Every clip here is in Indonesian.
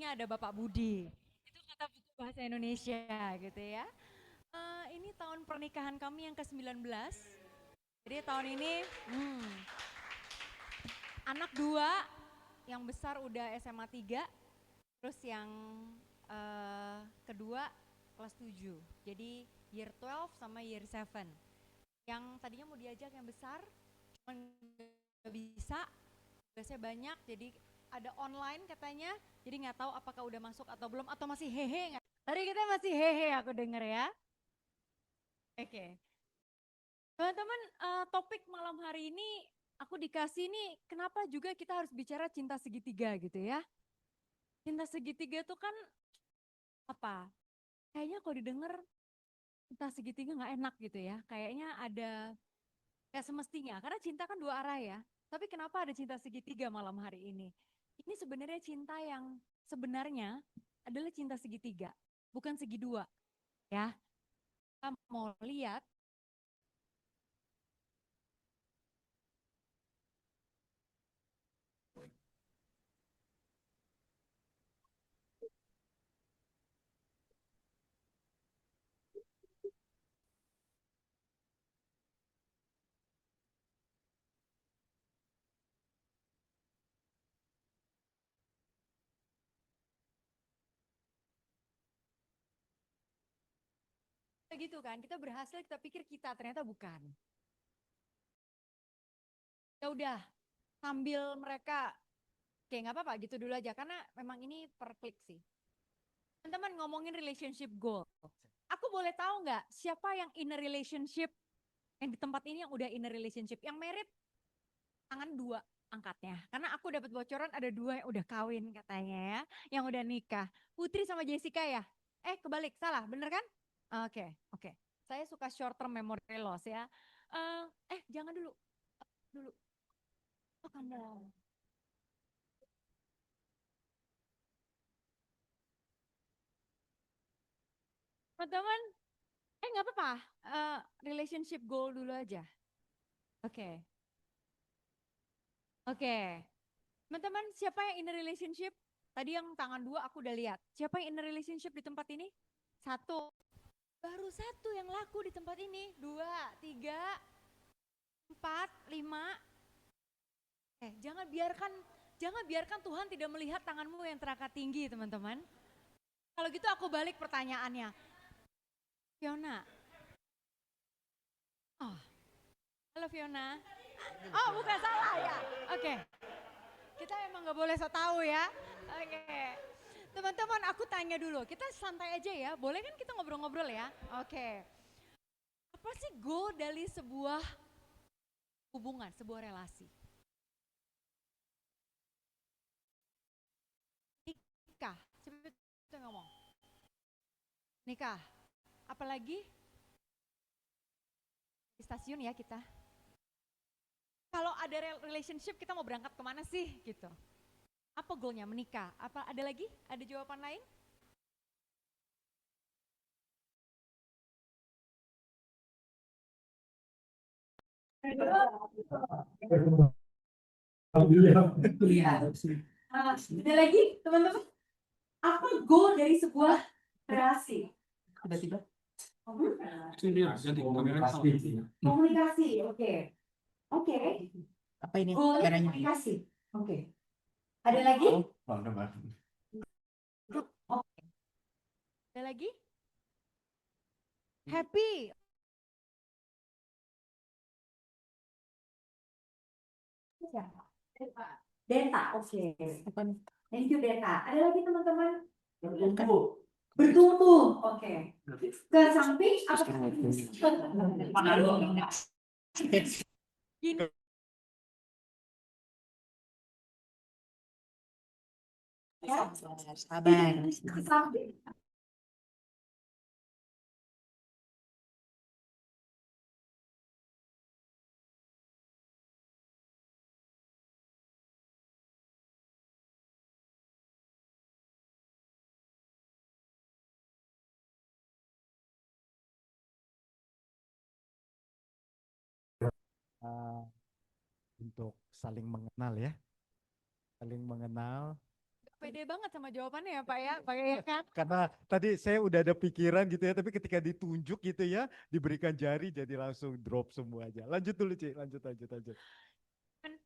sebelahnya ada Bapak Budi. Itu kata buku bahasa Indonesia gitu ya. Ini tahun pernikahan kami yang ke-19. Jadi tahun ini anak 2, yang besar udah SMA 3, terus yang kedua kelas 7. Jadi year 12 sama year 7. Yang tadinya mau diajak yang besar, cuman gak bisa, tugasnya banyak, jadi ada online katanya, jadi nggak tahu apakah udah masuk atau belum, atau masih hehe nggak? Tadi kita masih hehe aku denger ya. Oke. Teman-teman, topik malam hari ini aku dikasih nih, kenapa juga kita harus bicara cinta segitiga gitu ya. Cinta segitiga tuh kan apa? Kayaknya kalau didengar cinta segitiga nggak enak gitu ya. Kayaknya ada kayak semestinya, karena cinta kan dua arah ya. Tapi kenapa ada cinta segitiga malam hari ini? Ini sebenarnya cinta yang sebenarnya adalah cinta segitiga, bukan segi dua ya. Kita mau lihat gitu kan, kita berhasil, kita pikir kita, ternyata bukan. Ya udah, sambil mereka, oke nggak apa-apa gitu dulu aja, karena memang ini per klik sih. Teman-teman ngomongin relationship goal, aku boleh tahu nggak siapa yang in a relationship, yang di tempat ini yang udah in a relationship, yang married, tangan 2 angkatnya. Karena aku dapat bocoran ada 2 yang udah kawin katanya ya, yang udah nikah. Putri sama Jessica ya? Kebalik, salah, bener kan? Oke, oke. Saya suka short term memory loss ya. Jangan dulu, dulu. Oh, kamu. Teman-teman, nggak apa-apa. Relationship goal dulu aja. Oke, oke. Teman-teman, siapa yang in a relationship? Tadi yang tangan 2 aku udah lihat. Siapa yang in a relationship di tempat ini? 1. Baru 1 yang laku di tempat ini. 2, 3, 4, 5. Jangan biarkan Tuhan tidak melihat tanganmu yang terangkat tinggi, teman-teman. Kalau gitu aku balik pertanyaannya. Fiona. Oh, halo Fiona. Oh, bukan, salah ya. Oke. Kita emang nggak boleh so tahu ya. Oke. Teman-teman, aku tanya dulu. Kita santai aja ya. Boleh kan kita ngobrol-ngobrol ya? Oke. Apa sih goal dari sebuah hubungan, sebuah relasi? Nikah. Siapa itu yang ngomong? Nikah. Apalagi di stasiun ya kita. Kalau ada relationship kita mau berangkat kemana sih gitu? Apa goalnya? Menikah? Apa ada lagi? Ada jawaban lain? Iya. Ada lagi teman-teman? Apa goal dari sebuah relasi? Tiba-tiba. Komunikasi, oke. Oke. Apa ini? Goal komunikasi. Oke. Ada lagi? Oke. Ada lagi? Happy. Deta, oke. Thank you Deta. Ada lagi teman-teman? Bertumbuh, oke. Ke samping apa? Gini. Ya. Sabar. Ke samping. Untuk saling mengenal ya, saling mengenal Pede banget sama jawabannya ya Pak ya, Pak ya kan? Karena tadi saya udah ada pikiran gitu ya, tapi ketika ditunjuk gitu ya, diberikan jari jadi langsung drop semua aja. Lanjut dulu Ci, lanjut. Kan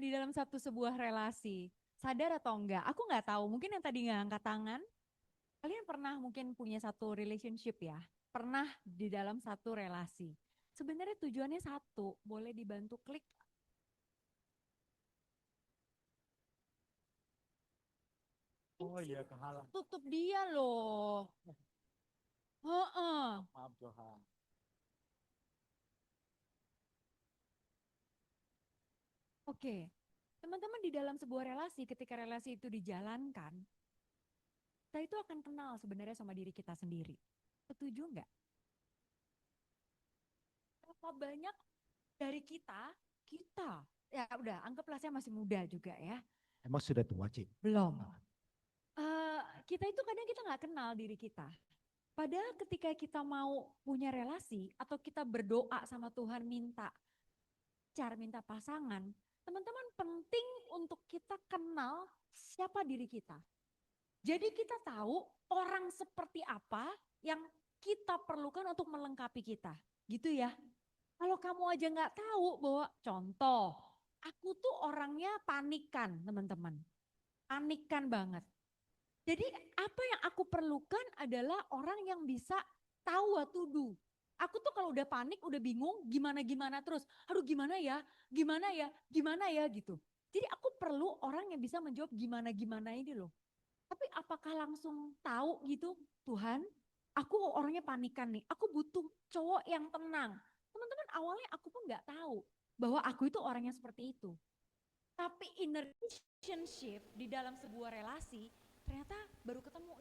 di dalam satu sebuah relasi, sadar atau enggak? Aku nggak tahu. Mungkin yang tadi nggak angkat tangan, kalian pernah mungkin punya satu relationship ya, pernah di dalam satu relasi. Sebenarnya tujuannya satu, boleh dibantu klik. Oh iya, kehalang. Tutup dia loh. Heeh. Maaf Johan. Oke, teman-teman di dalam sebuah relasi, ketika relasi itu dijalankan, kita itu akan kenal sebenarnya sama diri kita sendiri. Setuju nggak? Berapa banyak dari kita, ya udah anggaplah saya masih muda juga ya. Emang sudah tua Ci? Belum. Kita itu kadang kita nggak kenal diri kita. Padahal ketika kita mau punya relasi atau kita berdoa sama Tuhan minta pasangan, teman-teman penting untuk kita kenal siapa diri kita. Jadi kita tahu orang seperti apa yang kita perlukan untuk melengkapi kita. Gitu ya. Kalau kamu aja nggak tahu bahwa contoh, aku tuh orangnya panikan teman-teman. Panikan banget. Jadi apa yang aku perlukan adalah orang yang bisa tahu what to do. Aku tuh kalau udah panik, udah bingung, gimana terus. Aduh gimana ya gitu. Jadi aku perlu orang yang bisa menjawab gimana ini loh. Tapi apakah langsung tahu gitu, Tuhan, aku orangnya panikan nih, aku butuh cowok yang tenang. Teman-teman awalnya aku pun nggak tahu bahwa aku itu orangnya seperti itu. Tapi in a relationship, di dalam sebuah relasi, ternyata baru ketemu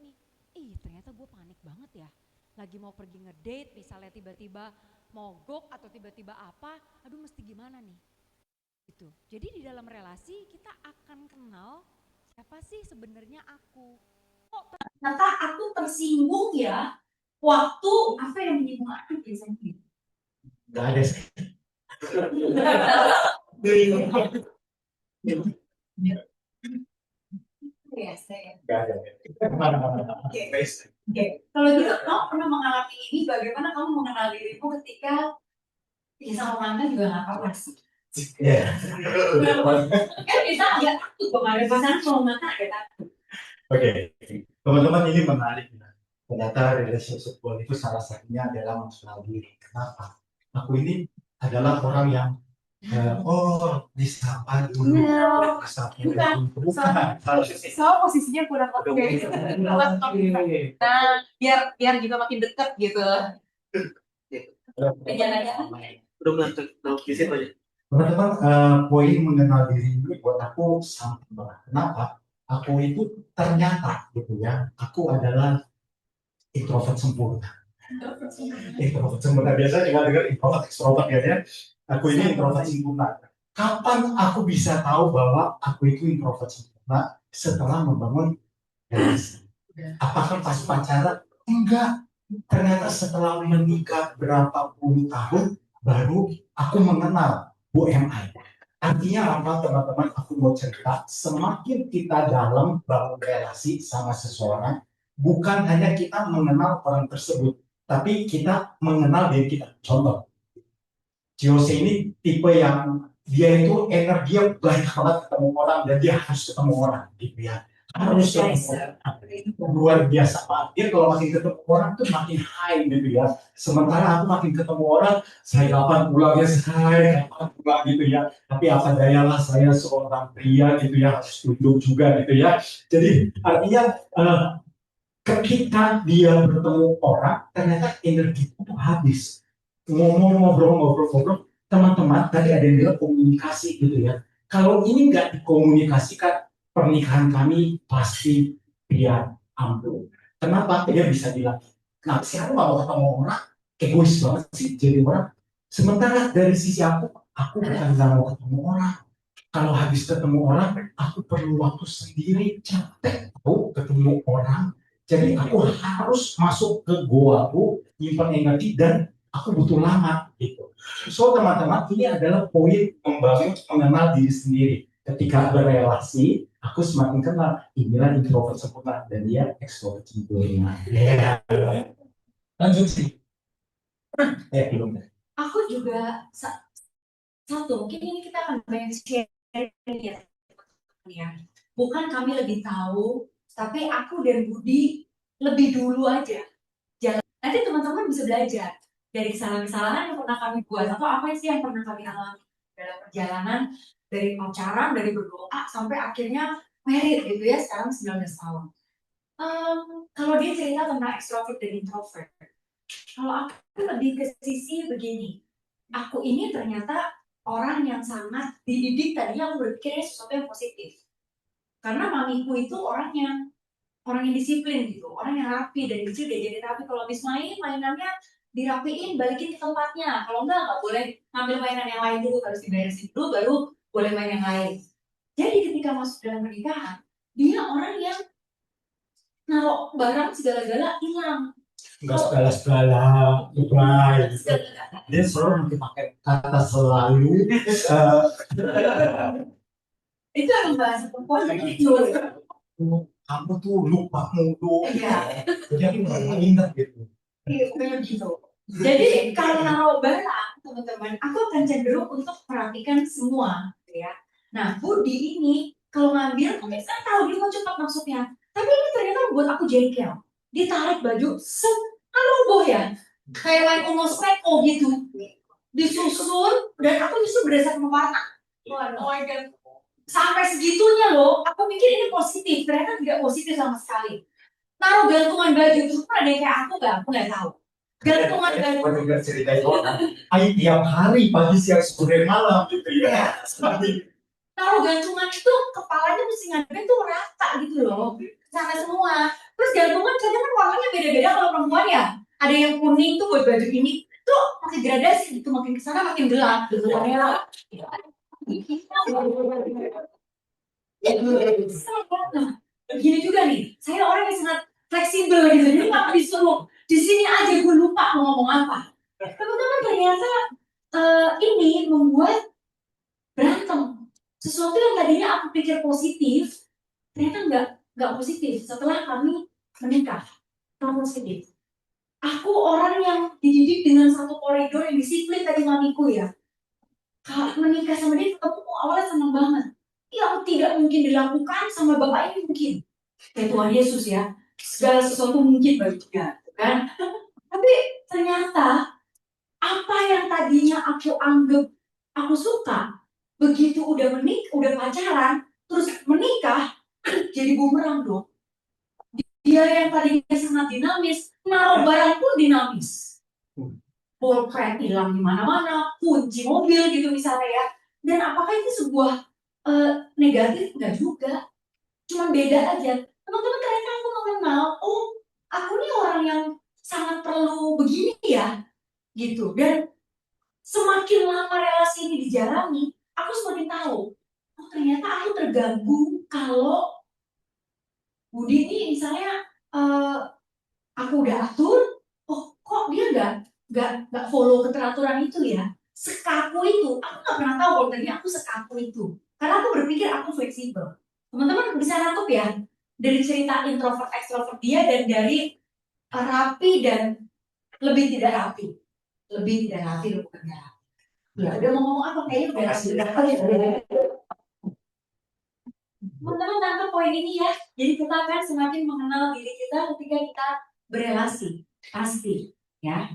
nih, ternyata gue panik banget ya. Lagi mau pergi ngedate, misalnya tiba-tiba mogok atau tiba-tiba apa, aduh mesti gimana nih. Gitu. Jadi di dalam relasi kita akan kenal siapa sih sebenarnya aku. Kok ternyata aku tersinggung ya waktu apa yang menyinggung aku biasanya? Gak ada sih. Ya, saya. Gak ada. Oke. Kalau gitu, kamu pernah mengalami ini? Bagaimana kamu mengenal dirimu ketika sama mantan juga nggak apa-apa sih? Iya. Kan kita agak takut dong, ada pasangan sama mantan agak takut. Oke, teman-teman ini menarik. Ternyata relationship goal itu salah satunya adalah mengenal diri. Kenapa? Aku ini adalah orang yang disapa dulu. Disapa dulu. Bukan. So posisinya kurang oke. Nah, biar juga makin dekat gitu. Udah melanjut di situ aja. Teman-teman, poin mengenal diri ini buat aku sangat berat. Kenapa? Aku itu ternyata gitu ya, aku adalah introvert sempurna. Introvert sempurna biasa juga dengar introvert ekstrovert ya. Aku ini introvert sempurna. Kapan aku bisa tahu bahwa aku itu introvert sempurna? Setelah membangun relasi. Apakah pas pacaran? Enggak. Ternyata setelah menikah berapa puluh tahun baru aku mengenal who am I. Artinya apa teman-teman? Aku mau cerita, semakin kita dalam bangun relasi sama seseorang, bukan hanya kita mengenal orang tersebut, tapi kita mengenal diri kita. Contoh, Jose ini tipe yang dia itu energinya banyak banget ketemu orang dan dia harus ketemu orang gitu ya. Harus luar biasa banget. Dia kalau makin ketemu orang tuh makin high gitu ya. Sementara aku makin ketemu orang, saya kapan pulangnya saya kapan pulang gitu ya. Tapi apa daya lah saya seorang pria gitu ya harus tunduk juga gitu ya. Jadi artinya ketika dia bertemu orang, ternyata energi itu habis. Ngomong ngobrol, teman-teman tadi ada yang bilang komunikasi gitu ya. Kalau ini nggak dikomunikasikan, pernikahan kami pasti dia ambruk. Kenapa? Dia bisa bilang, nah sih aku nggak mau ketemu orang, egois banget sih jadi orang. Sementara dari sisi aku bukan nggak mau ketemu orang. Kalau habis ketemu orang, aku perlu waktu sendiri, capek tahu ketemu orang. Jadi aku harus masuk ke goaku, nyimpan energi dan aku butuh lama gitu. So teman-teman, ini adalah poin membangun mengenal diri sendiri. Ketika berrelasi, aku semakin kenal inilah introvert sempurna dan dia extrovert sempurna. Ya. Lanjut sih. Belum. Aku juga satu, mungkin ini kita akan banyak sharing ya. Bukan kami lebih tahu, tapi aku dan Budi lebih dulu aja. Nanti teman-teman bisa belajar dari kesalahan-kesalahan yang pernah kami buat atau apa sih yang pernah kami alami dalam perjalanan dari pacaran, dari berdoa sampai akhirnya married gitu ya, sekarang 19 tahun. Kalau dia cerita tentang extrovert dan introvert, kalau aku lebih ke sisi begini, aku ini ternyata orang yang sangat dididik, tadinya aku berpikirnya sesuatu yang positif. Karena mamiku itu orang yang disiplin gitu, orang yang rapi, dari kecil dia jadi rapi. Kalau habis main, mainannya dirapiin, balikin ke tempatnya. Kalau nggak boleh ngambil mainan yang lain dulu, harus diberesin dulu, baru boleh main yang lain. Jadi ketika masuk dalam pernikahan, dia orang yang naruh barang segala-gala hilang. Enggak segala-segala, baik. Dia selalu pakai kata selalu. Itu yang bahasa perempuan gitu. Kamu tuh lupa mulu. Iya. Jadi aku nggak ingat gitu. Iya, kayak gitu. Jadi kalau naruh barang, teman-teman, aku akan cenderung untuk perhatikan semua, ya. Nah, Budi ini kalau ngambil, saya tahu dia mau cepat maksudnya, tapi ini ternyata membuat aku jengkel. Ditarik baju, kan roboh ya, kayak main Uno Seko gitu, disusun, dan aku justru berdasarkan warna. Sampai segitunya loh, aku mikir ini positif, ternyata tidak positif sama sekali. Taruh gantungan baju, terus ada yang kayak aku nggak tahu. Gantungan baju. Mendengar cerita itu, tiap hari pagi siang sore malam gitu ya. Taruh gantungan itu kepalanya mesti ngadepin tuh rata gitu loh, sana semua. Terus gantungan kadang kan warnanya beda-beda kalau perempuan ya. Ada yang kuning tuh buat baju ini, tuh makin gradasi gitu, makin kesana makin gelap gitu. Begini juga nih, saya orang yang sangat fleksibel gitu, jadi kalau disuruh di sini aja gue lupa mau ngomong apa. Teman-teman ternyata ini membuat berantem. Sesuatu yang tadinya aku pikir positif, ternyata nggak positif. Setelah kami menikah, nggak positif. Aku orang yang dididik dengan satu koridor yang disiplin tadi mamiku ya. Kalau menikah sama dia, ketemu awalnya senang banget. Yang tidak mungkin dilakukan sama bapak ini mungkin. Kayak Tuhan Yesus ya, segala sesuatu mungkin bagi dia, kan? Tapi ternyata apa yang tadinya aku anggap aku suka, begitu udah pacaran, terus menikah, jadi bumerang dong. Dia yang tadinya sangat dinamis, naruh barang pun dinamis. Pulpen hilang di mana-mana, kunci mobil gitu misalnya ya. Dan apakah itu sebuah negatif? Enggak juga. Cuma beda aja. Teman-teman ternyata aku mengenal, oh aku nih orang yang sangat perlu begini ya, gitu. Dan semakin lama relasi ini dijalani, aku semakin tahu, oh ternyata aku terganggu kalau Budi ini misalnya aku udah atur, oh kok dia nggak follow keteraturan itu ya, sekaku itu, aku nggak pernah tahu kalau tadinya aku sekaku itu, karena aku berpikir aku fleksibel. Teman-teman bisa nangkep ya dari cerita introvert extrovert dia dan dari rapi dan lebih tidak rapi, lebih bukan rapi. Ya udah mau ngomong apa kayaknya udah rapi. Teman-teman tangkap poin ini ya. Jadi kita akan semakin mengenal diri kita ketika kita berelasi, pasti ya.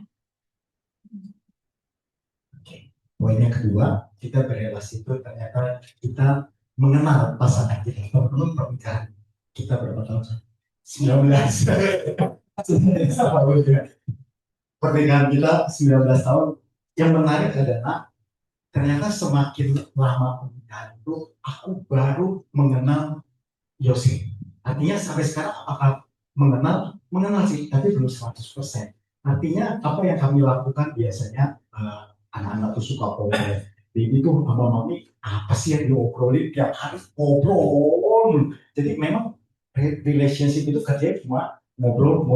Oke. Poin yang kedua, kita berelasi itu ternyata kita mengenal pasangan kita. Teman-teman pernikahan kita berapa tahun? 19. Pernikahan kita 19 tahun. Yang menarik adalah ternyata semakin lama pernikahan itu aku baru mengenal Yose. Artinya sampai sekarang apakah mengenal sih, tapi belum 100%. Artinya apa yang kami lakukan biasanya anak-anak tuh suka ngobrol. Jadi tuh sama mami apa sih yang diobrolin tiap hari ngobrol. Jadi memang relationship itu kerjanya cuma ngobrol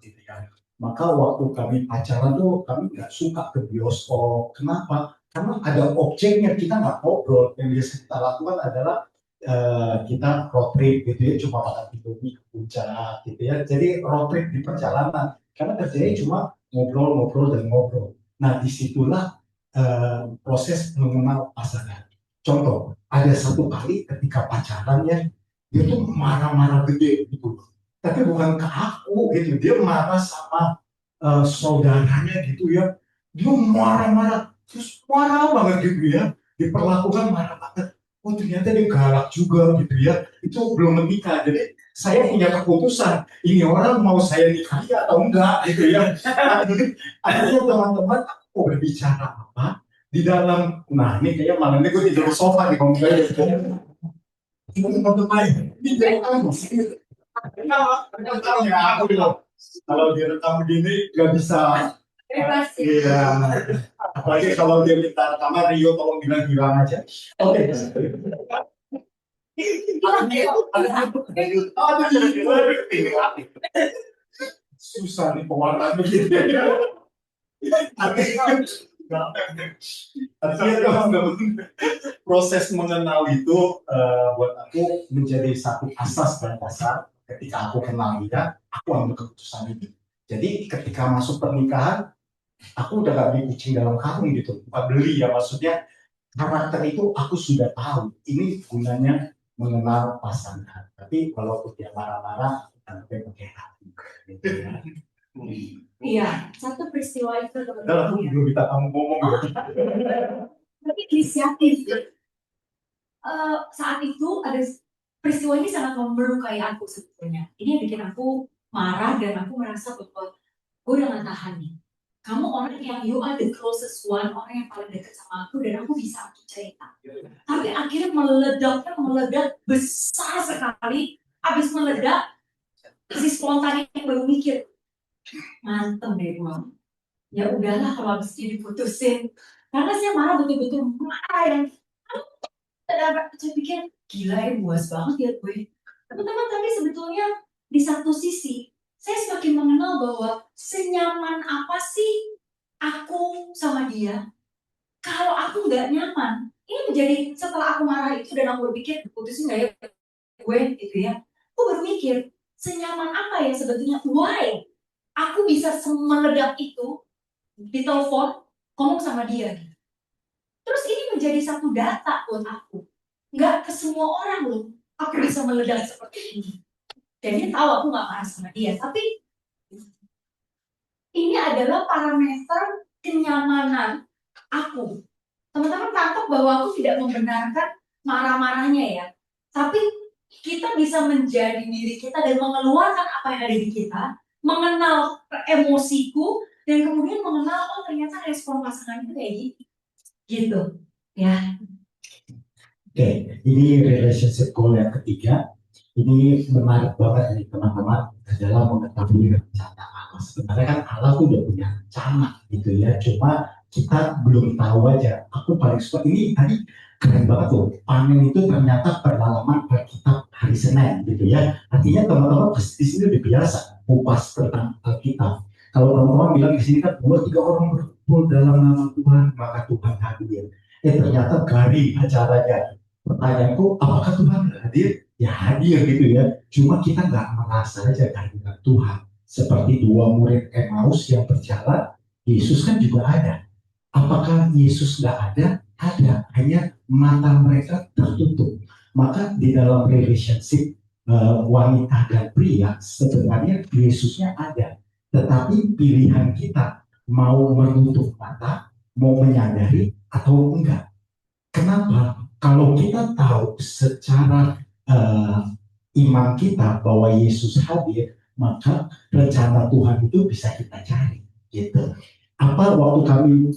gitu kan. Maka waktu kami pacaran tuh kami nggak suka ke bioskop. Kenapa? Karena ada objeknya, kita nggak ngobrol. Yang biasa kita lakukan adalah kita road trip gitu ya, cuma makan Indomie ke puncak gitu ya. Jadi road trip di perjalanan karena kerjanya cuma ngobrol-ngobrol dan ngobrol. Nah, disitulah proses mengenal pasangan. Contoh, ada satu kali ketika pacaran ya, dia tuh marah-marah gede gitu. Tapi bukan ke aku gitu, dia marah sama saudaranya gitu ya. Dia marah-marah, terus marah banget gitu ya. Diperlakukan marah banget. Oh ternyata dia galak juga gitu ya. Itu belum menikah. Jadi saya punya keputusan, ini orang mau saya nikahi atau enggak gitu ya. Akhirnya teman-teman aku berbicara apa di dalam, nah ini kayaknya malam ini gue tidur di sofa di komplek ini teman-teman ini jangan ya aku bilang kalau direkam begini nggak bisa. Iya, apalagi kalau dia minta rekaman Rio tolong bilang hilang aja. Oke. Susah nih pewarnaan begini. Artinya teman-teman, proses mengenal itu buat aku menjadi satu asas dan dasar. Ketika aku kenal dia, aku ambil keputusan itu. Jadi ketika masuk pernikahan, aku udah gak beli kucing dalam karung gitu, bukan beli ya, maksudnya karakter itu aku sudah tahu. Ini gunanya mengenal pasangan. Tapi walaupun dia marah-marah, kita pakai hati. Gitu ya. Iya, satu peristiwa itu Udah aku teman-teman ya. belum minta kamu ngomong ya. Tapi inisiatif. Saat itu ada peristiwa ini sangat melukai aku sebetulnya. Ini yang bikin aku marah dan aku merasa bahwa gue udah gak tahan nih. Kamu orang yang you are the closest one, orang yang paling dekat sama aku dan aku bisa aku cerita. Tapi akhirnya meledak besar sekali. Habis meledak, si spontan yang baru mikir, ngantem deh gue. Ya udahlah kalau habis diputusin. Karena saya marah betul-betul marah yang saya pikir gila ya buas banget ya gue. Teman-teman tapi sebetulnya di satu sisi saya semakin mengenal bahwa senyaman apa sih aku sama dia. Kalau aku nggak nyaman, ini menjadi setelah aku marah itu dan aku berpikir putusin nggak ya gue gitu ya. Aku berpikir senyaman apa ya sebetulnya why aku bisa meledak itu di telepon ngomong sama dia. Terus ini menjadi satu data buat aku. Nggak ke semua orang loh, aku bisa meledak seperti ini. Dan dia tahu aku nggak marah sama dia. Tapi ini adalah parameter kenyamanan aku. Teman-teman tangkap bahwa aku tidak membenarkan marah-marahnya ya. Tapi kita bisa menjadi diri kita dan mengeluarkan apa yang ada di kita, mengenal emosiku, dan kemudian mengenal oh ternyata respon pasangan itu kayak gitu. Ya. Oke, ini relationship goal yang ketiga. Ini menarik banget nih teman-teman adalah mengetahui rencana Allah. Sebenarnya kan Allah tuh udah punya rencana gitu ya. Cuma kita belum tahu aja. Aku paling suka ini tadi keren banget tuh. Panen itu ternyata berlalaman Alkitab hari Senin gitu ya. Artinya teman-teman pasti di sini udah biasa kupas tentang Alkitab. Kalau teman-teman bilang di sini kan 2-3 orang berkumpul dalam nama Tuhan maka Tuhan hadir. Ternyata garing acaranya. Pertanyaanku, apakah Tuhan hadir? Ya hadir gitu ya. Cuma kita nggak merasa aja kehadiran Tuhan. Seperti dua murid Emmaus yang berjalan, Yesus kan juga ada. Apakah Yesus nggak ada? Ada. Hanya mata mereka tertutup. Maka di dalam relationship wanita dan pria, sebenarnya Yesusnya ada. Tetapi pilihan kita mau menutup mata, mau menyadari atau enggak. Kenapa? Kalau kita tahu secara iman kita bahwa Yesus hadir, maka rencana Tuhan itu bisa kita cari. Gitu. Apa waktu kami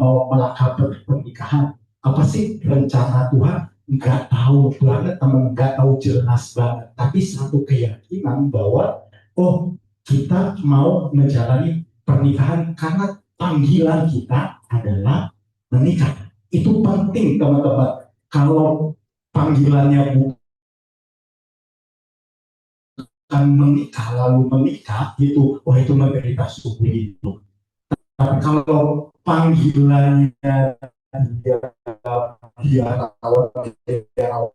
mau melangkah pernikahan, apa sih rencana Tuhan? Nggak tahu banget, teman, nggak tahu jelas banget. Tapi satu keyakinan bahwa oh kita mau menjalani pernikahan karena panggilan kita adalah menikah. Itu penting teman-teman. Kalau panggilannya bukan menikah lalu menikah gitu, wah itu menderita seumur hidup. Tapi kalau panggilannya dia rawat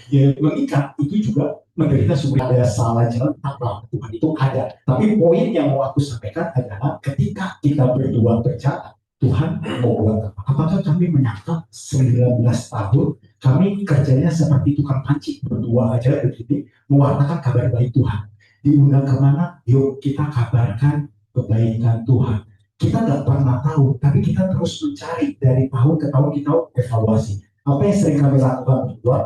dia menikah itu juga menderita sebenarnya ada salah jalan apa Tuhan itu ada. Tapi poin yang mau aku sampaikan adalah ketika kita berdua berjalan, Tuhan mau buat apa? Apakah kami menyangka 19 tahun kami kerjanya seperti tukang pancing berdua aja begini mewartakan kabar baik Tuhan. Diundang kemana? Yuk kita kabarkan kebaikan Tuhan. Kita nggak pernah tahu, tapi kita terus mencari dari tahun ke tahun kita evaluasi. Apa yang sering kami lakukan berdua?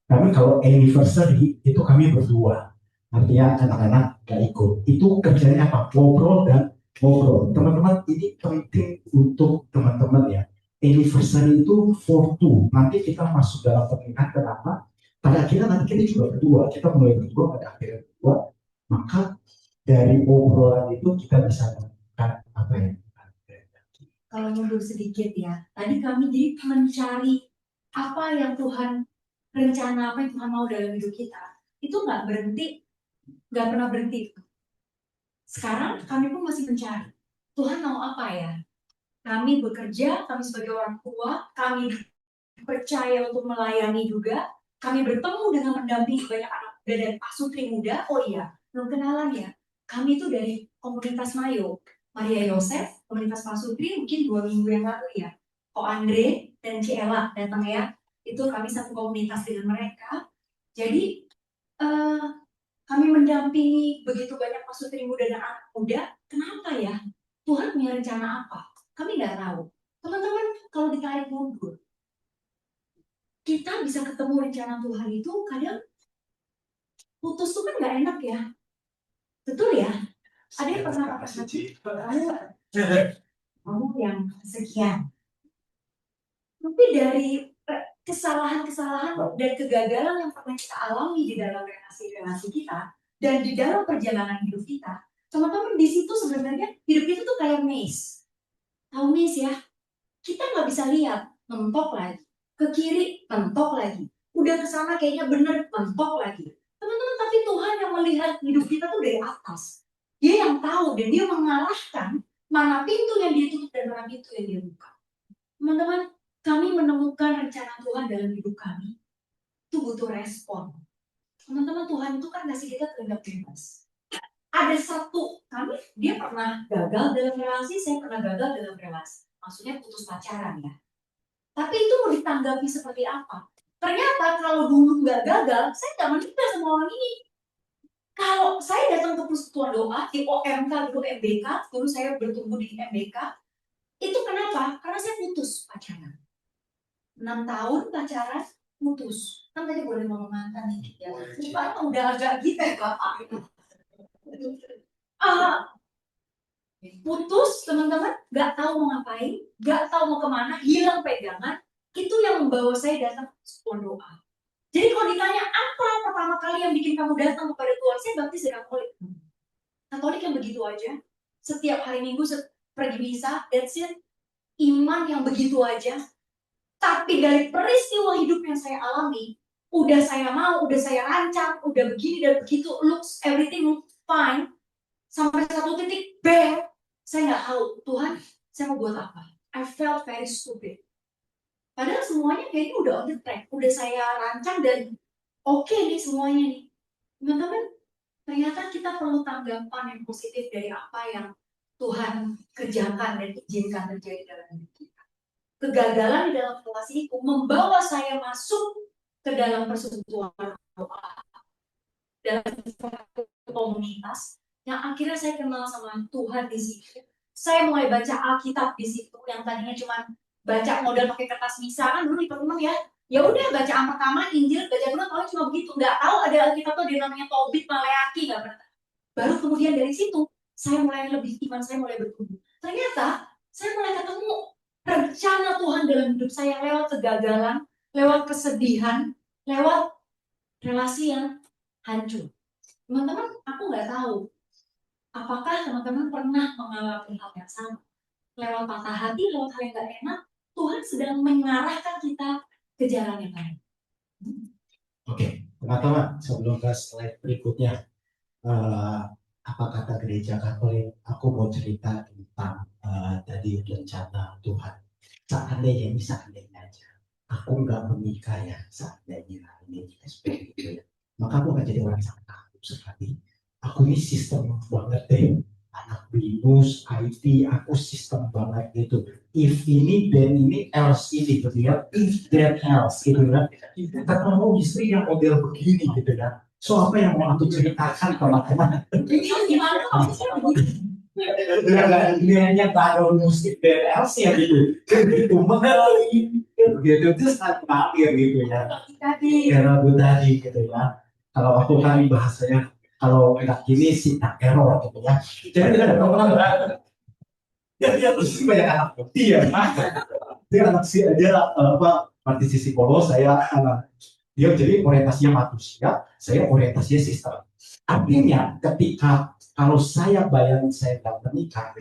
Kami kalau anniversary itu kami berdua. Artinya anak-anak gak ikut. Itu kerjanya apa? Ngobrol dan ngobrol. Teman-teman ini penting untuk teman-teman ya. Anniversary itu for two. Nanti kita masuk dalam pernikahan kenapa? Pada akhirnya nanti kita juga berdua. Kita mulai berdua pada akhirnya berdua. Maka dari obrolan itu kita bisa menemukan apa yang Kalau mundur sedikit ya, tadi kami jadi mencari apa yang Tuhan rencana apa yang Tuhan mau dalam hidup kita. Itu nggak pernah berhenti. Sekarang kami pun masih mencari Tuhan mau apa ya. Kami bekerja, kami sebagai orang tua, kami percaya untuk melayani juga. Kami bertemu dengan mendampingi banyak anak muda dan pasutri muda. Oh iya, belum kenalan ya. Kami itu dari komunitas Mayo, Maria Yosef, komunitas pasutri mungkin 2 minggu yang lalu ya. Ko Andre dan Ciela datang ya. Itu kami satu komunitas dengan mereka. Jadi kami mendampingi begitu banyak pasutri muda dan anak muda. Kenapa ya? Tuhan punya rencana apa? Kami nggak tahu. Teman-teman, kalau ditarik mundur, kita bisa ketemu rencana Tuhan itu kadang putus tuh kan nggak enak ya. Betul ya? Ada yang pernah patah hati? Kamu yang sekian. Tapi dari kesalahan-kesalahan dan kegagalan yang pernah kita alami di dalam relasi-relasi kita dan di dalam perjalanan hidup kita, teman-teman di situ sebenarnya hidup itu tuh kayak maze. Tahu maze ya? Kita nggak bisa lihat, mentok lagi. Ke kiri, mentok lagi. Udah ke sana kayaknya bener, mentok lagi. Teman-teman, tapi Tuhan yang melihat hidup kita tuh dari atas. Dia yang tahu dan dia mengalahkan mana pintu yang dia tutup dan mana pintu yang dia buka. Teman-teman, kami menemukan rencana Tuhan dalam hidup kami. Itu butuh respon. Teman-teman, Tuhan itu kan kasih kita kehendak bebas. Ada satu, dia pernah gagal dalam relasi, saya pernah gagal dalam relasi. Maksudnya putus pacaran ya. Tapi itu mau ditanggapi seperti apa? Ternyata kalau dulu nggak gagal, saya nggak menikah sama orang ini. Kalau saya datang ke persekutuan doa di OMK, dulu MBK, dulu saya bertumbuh di MBK, itu kenapa? Karena saya putus pacaran. 6 tahun pacaran, putus. Kan tadi boleh ngomong mantan nih. Ya. Supaya udah agak gitu ya Bapak. Putus teman-teman, nggak tahu mau ngapain, nggak tahu mau kemana, hilang pegangan. Itu yang membawa saya datang ke persekutuan doa. Jadi kalau ditanya apa pertama kali yang bikin kamu datang kepada Tuhan, saya baptis dari Katolik. Katolik yang begitu aja, setiap hari Minggu pergi misa, that's it. Iman yang begitu aja. Tapi dari peristiwa hidup yang saya alami, udah saya mau, udah saya rancang, udah begini dan begitu, everything looks fine. Sampai satu titik saya nggak tahu Tuhan, saya mau buat apa. I felt very stupid. Padahal semuanya kayaknya udah on the track, udah saya rancang dan oke nih semuanya nih. Teman-teman, ternyata kita perlu tanggapan yang positif dari apa yang Tuhan kerjakan dan izinkan terjadi dalam hidup kita. Kegagalan di dalam relasi itu membawa saya masuk ke dalam persekutuan doa, dalam satu komunitas yang akhirnya saya kenal sama Tuhan di situ. Saya mulai baca Alkitab di situ yang tadinya cuma baca modal pakai kertas misa kan dulu di teman ya. Ya udah baca yang pertama Injil, baca kedua kalau cuma begitu, nggak tahu ada Alkitab tuh dia namanya Tobit, Maleaki, nggak pernah. Baru kemudian dari situ saya mulai lebih iman, saya mulai bertumbuh. Ternyata saya mulai ketemu rencana Tuhan dalam hidup saya lewat kegagalan, lewat kesedihan, lewat relasi yang hancur. Teman-teman, aku nggak tahu apakah teman-teman pernah mengalami hal yang sama. Lewat patah hati, lewat hal yang gak enak, Tuhan sedang mengarahkan kita ke jalan yang baik. Oke, teman-teman, sebelum ke slide berikutnya, apa kata gereja Katolik? Aku mau cerita tentang tadi rencana Tuhan. Seandainya aja. aku nggak menikah ya seandainya ini SP gitu ya, maka aku akan jadi orang yang sangat takut sekali. Aku ini sistem banget deh, anak binus, IT, aku sistem banget gitu. If ini then ini else ini gitu ya, if then else gitu ya. Kita mau istri yang model begini gitu ya. So apa yang mau aku ceritakan teman-teman? Ini hanya taruh musik dari else ya gitu. Gitu mengenai gitu itu sangat mampir gitu ya. Era tadi gitu ya. Kalau aku kan bahasanya kalau nggak gini sih tak error gitu ya. Jadi ada orang ya dia terus banyak anak bukti ya. Dia anak sih dia apa praktisi psikolog saya dia jadi orientasinya manusia, saya orientasinya sistem. Artinya ketika kalau saya bayangin saya dalam menikah,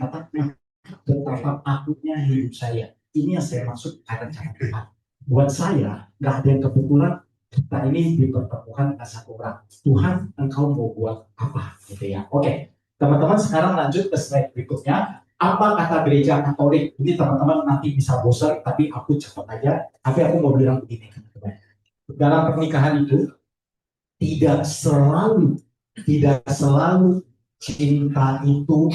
betapa takutnya hidup saya. Ini yang saya maksud karena cara Tuhan. Buat saya, nggak ada yang kebetulan kita ini dipertemukan dengan satu orang. Tuhan, engkau mau buat apa? Gitu ya. Oke, teman-teman sekarang lanjut ke slide berikutnya. Apa kata gereja Katolik? Ini teman-teman nanti bisa bosan, tapi aku cepat aja. Tapi aku mau bilang begini, teman-teman. Dalam pernikahan itu tidak selalu cinta itu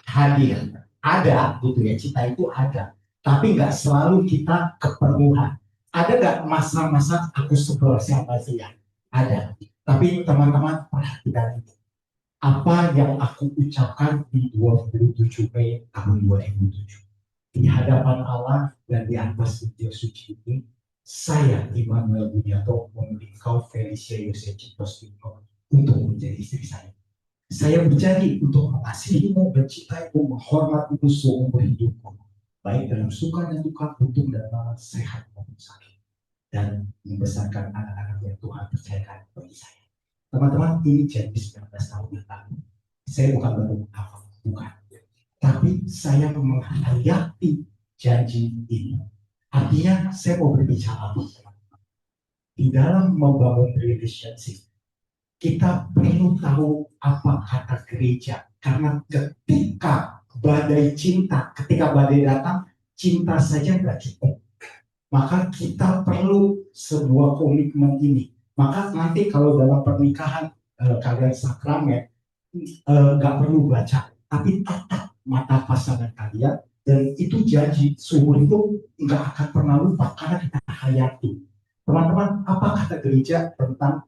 hadir. Ada gitu ya, cinta itu ada. Tapi nggak selalu kita kepenuhan. Ada nggak masa-masa aku sebel siapa sih ya? Ada. Tapi teman-teman perhatikan ini. Apa yang aku ucapkan di 27 Mei tahun 2007. Di hadapan Allah dan di atas video suci ini, saya Immanuel Budianto memilih kau Felicia Yose Ciptostino untuk menjadi istri saya. Saya berjanji untuk mengasihimu, mencintaimu, menghormatimu seumur hidupku, baik dalam suka dan duka, untung dan malang, sehat maupun sakit, dan membesarkan anak-anak yang Tuhan percayakan bagi saya. Teman-teman, ini janji 19 tahun yang lalu. Saya bukan baru apa, bukan. Tapi saya menghayati janji ini. Artinya, saya mau berbicara di dalam membangun relationship. Kita perlu tahu apa kata gereja. Karena ketika badai cinta, ketika badai datang, cinta saja nggak cukup. Maka kita perlu sebuah komitmen ini. Maka nanti kalau dalam pernikahan kalian sakramen, nggak perlu baca. Tapi tatap mata pasangan kalian. Dan itu janji, seumur itu nggak akan pernah lupa karena kita hayati. Teman-teman, apa kata gereja tentang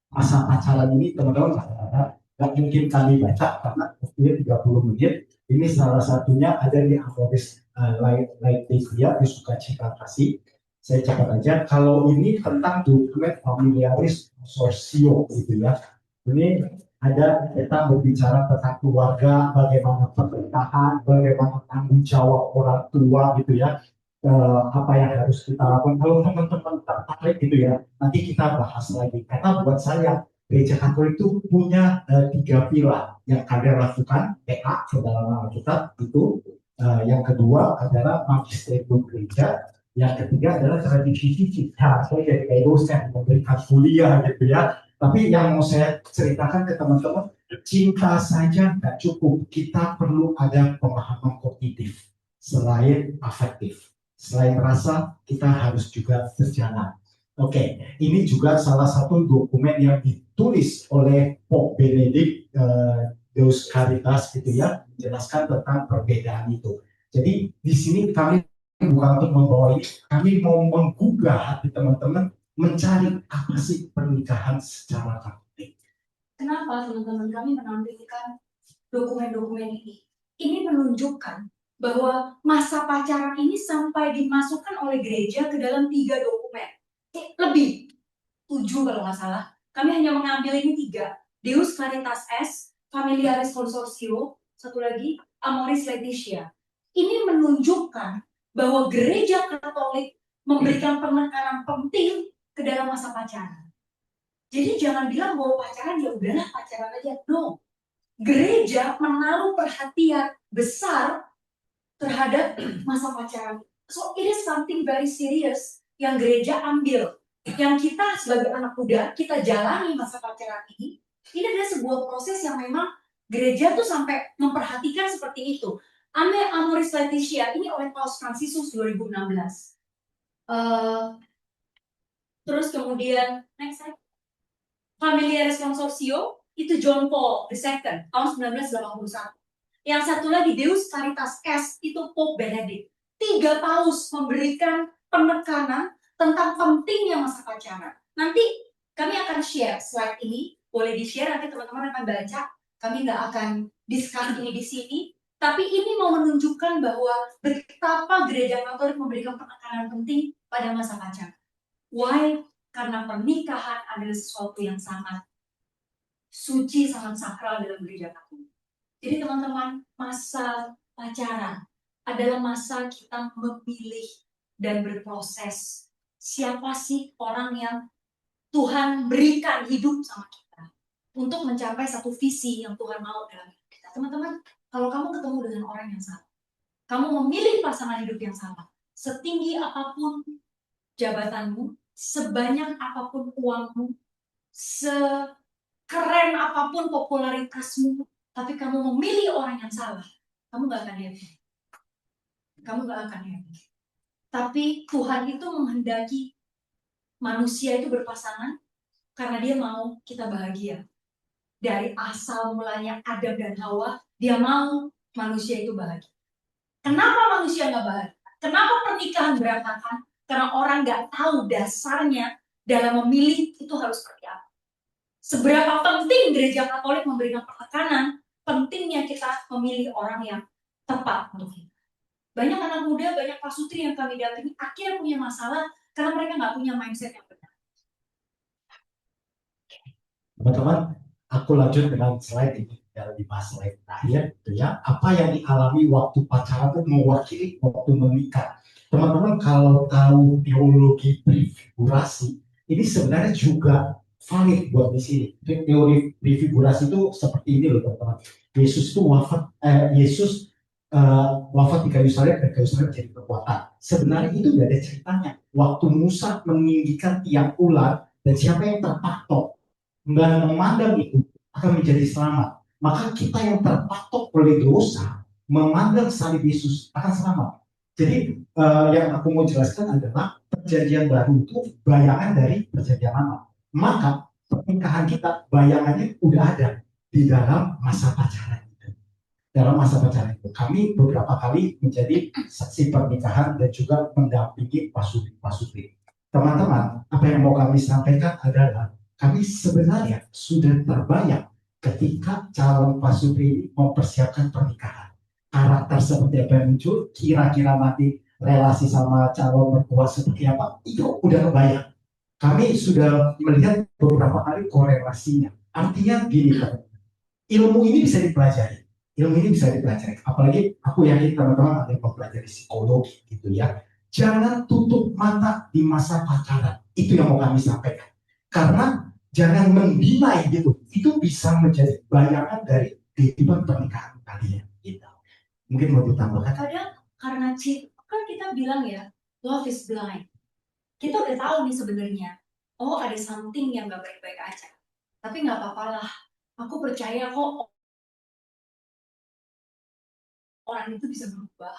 masa pacaran ini? Teman-teman nggak mungkin kami baca karena ini 30 menit. Ini salah satunya ada di Amoris Laetitia di Sukacita Kasih. Saya catat aja. Kalau ini tentang dokumen familiaris consortio gitu ya. Ini ada kita berbicara tentang keluarga, bagaimana pernikahan, bagaimana tanggung jawab orang tua gitu ya. Apa yang harus kita lakukan. Kalau teman-teman tertarik gitu ya, nanti kita bahas lagi. Karena buat saya Gereja Katolik itu punya 3 pilar yang kalian lakukan, PA ke dalam Alkitab itu. Yang kedua adalah magisterium gereja, yang ketiga adalah tradisi kita. Saya jadi kayak dosen memberikan kuliah gitu ya. Tapi yang mau saya ceritakan ke teman-teman, cinta saja nggak cukup. Kita perlu ada pemahaman kognitif selain afektif. Selain rasa, kita harus juga berjalan. Oke, ini juga salah satu dokumen yang ditulis oleh Pope Benedict Deus Caritas gitu ya, menjelaskan tentang perbedaan itu. Jadi di sini kami bukan untuk membawa ini, kami mau menggugah hati teman-teman mencari apa sih pernikahan secara Katolik. Kenapa teman-teman kami menampilkan dokumen-dokumen ini? Ini menunjukkan bahwa masa pacaran ini sampai dimasukkan oleh gereja ke dalam 3 dokumen. Lebih 7 kalau nggak salah. Kami hanya mengambil ini 3. Deus Caritas S, Familiaris Consortio, satu lagi Amoris Laetitia. Ini menunjukkan bahwa gereja Katolik memberikan penekanan penting ke dalam masa pacaran. Jadi jangan bilang bahwa pacaran ya udahlah pacaran aja. No. Gereja menaruh perhatian besar terhadap masa pacaran. So it is something very serious yang gereja ambil. Yang kita sebagai anak muda, kita jalani masa pacaran ini. Ini adalah sebuah proses yang memang gereja tuh sampai memperhatikan seperti itu. Amoris Laetitia ini oleh Paus Fransiskus 2016. Eh, terus kemudian next slide. Familiaris Consortio itu John Paul II tahun 1981. Yang satu lagi Deus Caritas S itu Pope Benedict. 3 paus memberikan penekanan tentang pentingnya masa pacaran. Nanti kami akan share slide ini, boleh di-share, nanti teman-teman akan baca. Kami nggak akan discuss ini di sini, tapi ini mau menunjukkan bahwa betapa gereja Katolik memberikan penekanan penting pada masa pacaran. Why? Karena pernikahan adalah sesuatu yang sangat suci, sangat sakral dalam gereja Katolik. Jadi teman-teman, masa pacaran adalah masa kita memilih dan berproses. Siapa sih orang yang Tuhan berikan hidup sama kita untuk mencapai satu visi yang Tuhan mau dalam hidup kita. Teman-teman, kalau kamu ketemu dengan orang yang sama, kamu memilih pasangan hidup yang sama, setinggi apapun jabatanmu, sebanyak apapun uangmu, sekeren apapun popularitasmu, tapi kamu memilih orang yang salah, kamu gak akan happy. Kamu gak akan happy. Tapi Tuhan itu menghendaki manusia itu berpasangan karena dia mau kita bahagia. Dari asal mulanya Adam dan Hawa, dia mau manusia itu bahagia. Kenapa manusia gak bahagia? Kenapa pernikahan berantakan? Karena orang gak tahu dasarnya dalam memilih itu harus seperti apa. Seberapa penting gereja Katolik memberikan penekanan, pentingnya kita memilih orang yang tepat untuk kita. Banyak anak muda, banyak pasutri yang kami datangi akhirnya punya masalah karena mereka nggak punya mindset yang benar. Teman-teman, aku lanjut dengan slide ini, di slide terakhir, gitu ya. Apa yang dialami waktu pacaran itu mewakili waktu menikah. Teman-teman, kalau tahu teologi prefigurasi, ini sebenarnya juga valid buat di sini. Teori prefigurasi itu seperti ini loh, teman-teman. Yesus itu wafat di kayu salib dan kayu salib jadi kekuatan. Sebenarnya itu tidak ada ceritanya. Waktu Musa meninggikan tiang ular dan siapa yang terpatok dan memandang itu akan menjadi selamat. Maka kita yang terpatok oleh dosa memandang salib Yesus akan selamat. Jadi yang aku mau jelaskan adalah perjanjian baru itu bayangan dari perjanjian lama. Maka pernikahan kita bayangannya udah ada di dalam masa pacaran. Dalam masa pacaran itu kami beberapa kali menjadi saksi pernikahan dan juga mendampingi pasutri. Teman-teman, apa yang mau kami sampaikan adalah kami sebenarnya sudah terbayang ketika calon pasutri mempersiapkan pernikahan. Karakter seperti apa yang muncul, kira-kira nanti relasi sama calon mertua seperti apa, itu udah kebayang. Kami sudah melihat beberapa kali korelasinya. Artinya gini, ilmu ini bisa dipelajari. Apalagi aku yakin teman-teman ada yang mempelajari psikologi gitu ya. Jangan tutup mata di masa pacaran. Itu yang mau kami sampaikan. Karena jangan mendinai gitu. Itu bisa menjadi bayangan dari kehidupan pernikahan kalian. Gitu. Mungkin mau ditambahkan? Kadang karena kan kita bilang ya, love is blind. Kita udah tahu nih sebenarnya, oh ada something yang gak baik-baik aja. Tapi gak apa-apa lah. Aku percaya kok orang itu bisa berubah.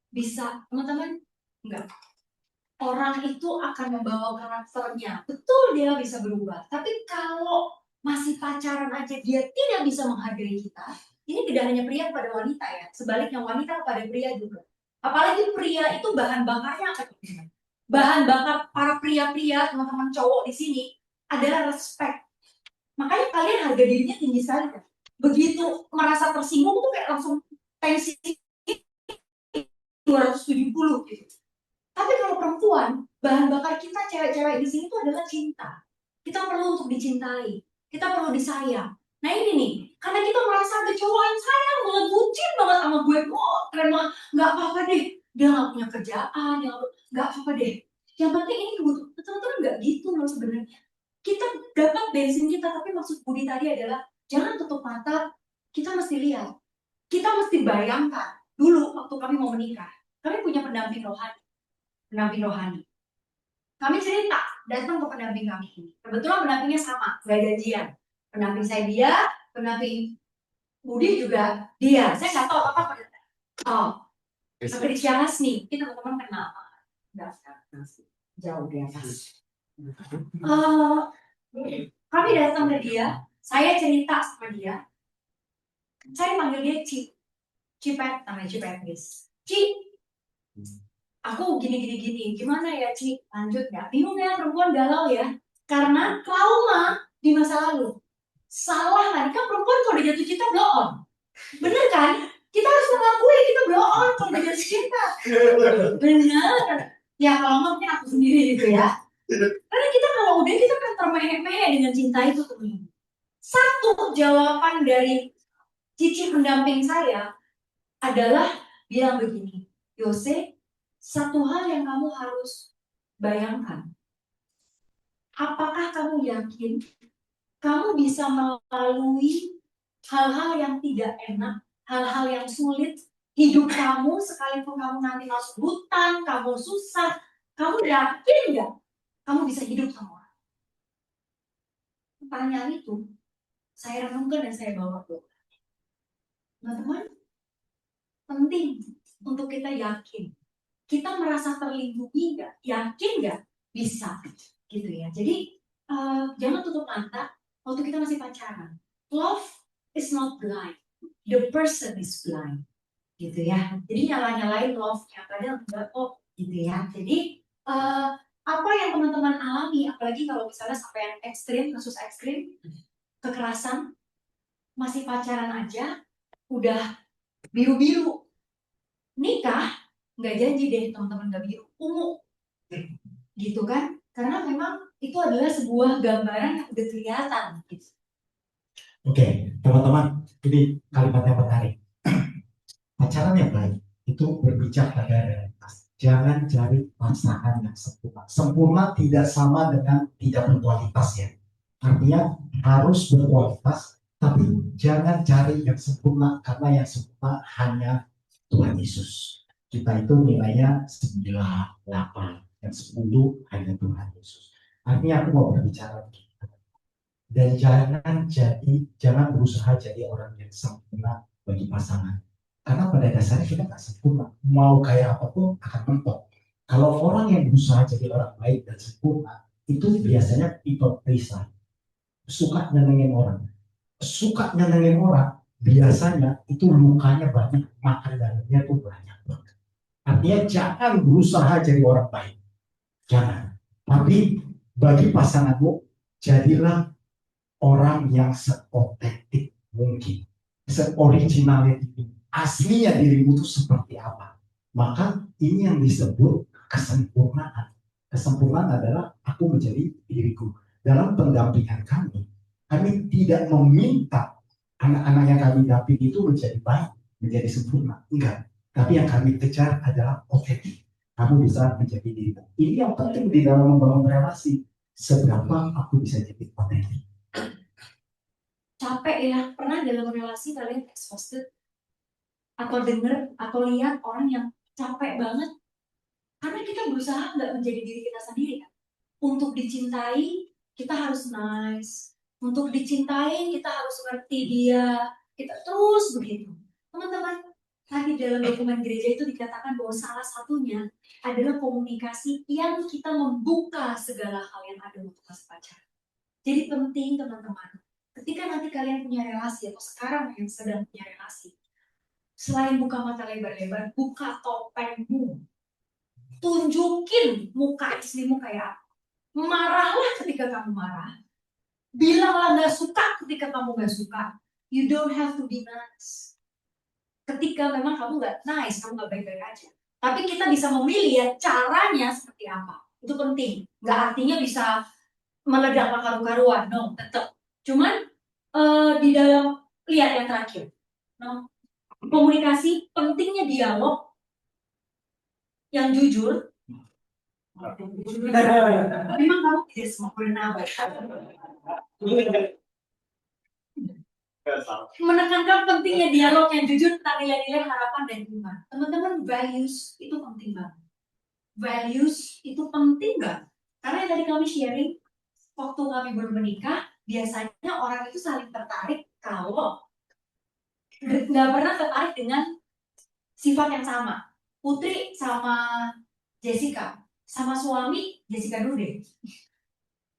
Bisa, teman-teman? Enggak. Orang itu akan membawa karakternya. Betul dia bisa berubah. Tapi kalau masih pacaran aja dia tidak bisa menghargai kita, ini tidak hanya pria pada wanita ya. Sebaliknya wanita pada pria juga. Apalagi pria itu bahan bakarnya apa? Bahan bakar para pria-pria, teman-teman cowok di sini adalah respect. Makanya kalian harga dirinya tinggi sekali kan. Begitu merasa tersinggung tuh kayak langsung tensi 270 gitu. Tapi kalau perempuan, bahan bakar kita cewek-cewek di sini tuh adalah cinta. Kita perlu untuk dicintai, kita perlu disayang. Nah ini nih, karena kita merasa ada cowok yang sayang banget, bucin banget sama gue, oh keren banget, nggak apa-apa deh, dia nggak punya kerjaan, nggak apa-apa deh. Yang penting ini kebutuhan, betul-betul nggak gitu loh sebenarnya. Kita dapat bensin kita, tapi maksud Budi tadi adalah jangan tutup mata, kita mesti lihat, kita mesti bayangkan dulu waktu kami mau menikah, kami punya pendamping rohani. Kami cerita, datang ke pendamping kami ini. Kebetulan pendampingnya sama, gak janjian. Pendamping saya dia, pendamping Budi juga dia. Saya nggak tahu apa-apa. Oh, Kristia Hasni, kita teman-teman kenal. jauh di atas. Kami datang ke dia, saya cerita sama dia, saya panggil dia Cipet, namanya Cipet guys. Aku gini, gimana ya Ci, lanjut nggak? Bingung ya, perempuan galau ya, karena trauma di masa lalu. Salah kan, kan perempuan kalau udah jatuh cinta blow on, bener kan? Kita harus mengakui kita blow on kalau udah jatuh cinta, bener. Ya kalau nggak mungkin aku sendiri gitu ya. Karena kita kalau udah kita kan termehek-mehek dengan cinta itu teman. Satu jawaban dari Cici pendamping saya adalah bilang begini, Yose, satu hal yang kamu harus bayangkan. Apakah kamu yakin kamu bisa melalui hal-hal yang tidak enak, hal-hal yang sulit, hidup kamu sekalipun kamu nanti masuk hutan, kamu susah, kamu yakin nggak kamu bisa hidup sama orang? Pertanyaan itu saya renungkan dan saya bawa ke teman-teman. Penting untuk kita yakin. Kita merasa terlindungi nggak? Yakin nggak? Bisa, gitu ya. Jadi jangan tutup mata waktu kita masih pacaran. Love is not blind. The person is blind, gitu ya. Jadi nyala-nyalain love-nya, padahal enggak kok, gitu ya. Jadi apa yang teman-teman alami, apalagi kalau misalnya sampai yang ekstrim, kasus ekstrim, kekerasan, masih pacaran aja, udah biru-biru. Nikah, nggak janji deh teman-teman, nggak biru, ungu. Gitu kan? Karena memang itu adalah sebuah gambaran yang udah kelihatan. Gitu. Oke, teman-teman, ini kalimat yang menarik. Pacaran yang baik itu berpijak pada realitas. Jangan cari pasangan yang sempurna. Sempurna tidak sama dengan tidak berkualitas ya. Artinya harus berkualitas, tapi jangan cari yang sempurna karena yang sempurna hanya Tuhan Yesus. Kita itu nilainya 9, 8, yang 10 hanya Tuhan Yesus. Artinya aku mau berbicara begini. Dan jangan berusaha jadi orang yang sempurna bagi pasangan. Karena pada dasarnya kita nggak sempurna. Mau kayak apapun akan mentok. Kalau orang yang berusaha jadi orang baik dan sempurna, itu biasanya people pleaser. Suka nyenengin orang. Suka nyenengin orang, biasanya itu lukanya banyak, makan dalamnya tuh banyak banget. Artinya jangan berusaha jadi orang baik. Jangan. Tapi bagi pasanganmu, jadilah orang yang seotentik mungkin. Se-originality. Aslinya dirimu itu seperti apa. Maka ini yang disebut kesempurnaan. Kesempurnaan adalah aku menjadi diriku. Dalam pendampingan kami tidak meminta anak-anak yang kami dampingi itu menjadi baik, menjadi sempurna. Enggak. Tapi yang kami kejar adalah otentik. Kamu bisa menjadi dirimu. Ini yang penting di dalam membangun relasi. Seberapa aku bisa jadi otentik. Capek ya, pernah dalam relasi kalian exhausted? Atau denger, atau lihat orang yang capek banget? Karena kita berusaha nggak menjadi diri kita sendiri kan? Untuk dicintai, kita harus nice. Untuk dicintai, kita harus ngerti dia. Kita terus begitu. Teman-teman, tadi dalam dokumen gereja itu dikatakan bahwa salah satunya adalah komunikasi yang kita membuka segala hal yang ada untuk masa pacaran. Jadi penting teman-teman, ketika nanti kalian punya relasi atau sekarang yang sedang punya relasi, selain buka mata lebar-lebar, buka topengmu. Tunjukin muka istrimu kayak apa. Marahlah ketika kamu marah. Bilanglah gak suka ketika kamu gak suka. You don't have to be nice. Ketika memang kamu gak nice, kamu gak baik-baik aja. Tapi kita bisa memilih ya caranya seperti apa. Itu penting. Gak artinya bisa meledak karu-karuan. No, tetap. Cuman di dalam, lihat yang terakhir. No. Komunikasi, pentingnya dialog yang jujur. Memang kamu tidak sempurna. Menekankan pentingnya dialog yang jujur tentang nilai-nilai harapan dan iman. Teman-teman, values itu penting banget. Values itu penting banget. Karena yang tadi kami sharing, waktu kami baru menikah, biasanya orang itu saling tertarik kalau nggak pernah tertarik dengan sifat yang sama. Putri sama Jessica sama suami Jessica dulu deh.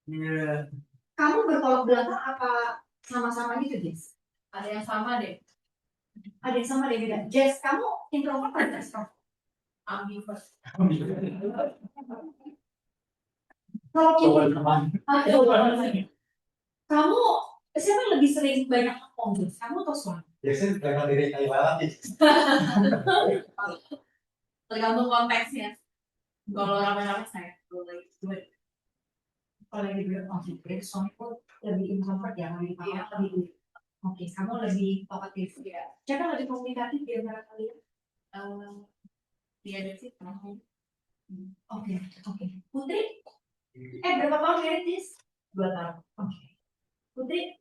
Iya. Kamu bertolak belakang apa sama-sama gitu, Jess? Ada yang sama deh. Ada yang sama deh beda. Jess, kamu introvert atau extrovert? Ambivert. Kalau Coba Kimi, teman. kamu siapa yang lebih sering banyak ngomong, Jess? Kamu atau suami? Biasanya terkenal diri kayak banget sih. Tergantung konteksnya. Kalau rame-rame saya kalau lagi Kalau lagi bilang, oh jadi suami pun lebih introvert ya, lebih Iya. lebih. Oke, kamu lebih talkative. ya Siapa lebih komunikatif di antara kalian? dia ada sih. Oke, oke. Putri? Berapa tahun married, Jess? 2 tahun. Oke. Putri?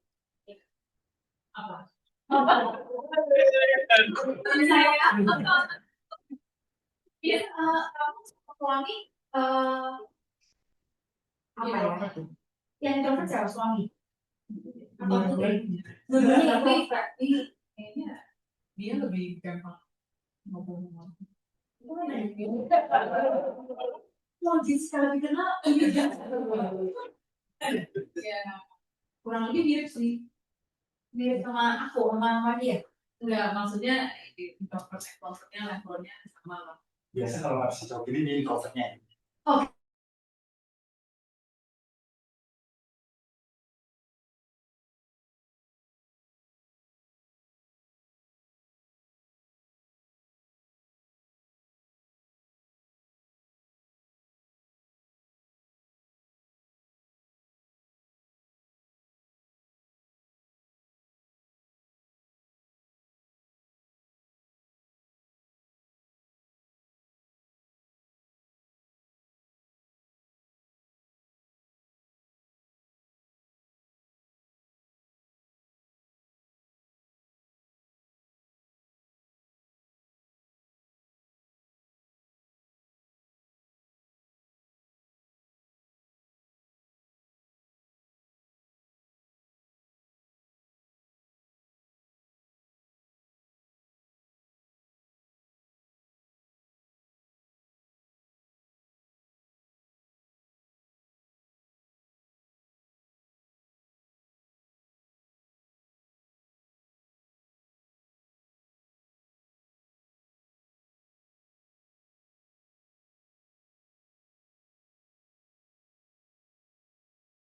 Apa? Apa? Saya Iya, kamu sama suami apa ya? Yang introvert siapa, suami? Atau Putri? Dua-duanya tapi introvert. kayaknya dia lebih gampang ngomong. Mau Jessica lebih kenal, ini Ya kurang lebih mirip sih. mirip sama aku, sama dia. Enggak, maksudnya introvert extrovertnya levelnya sama lah. Biasa kalau harus cowok ini dia introvertnya.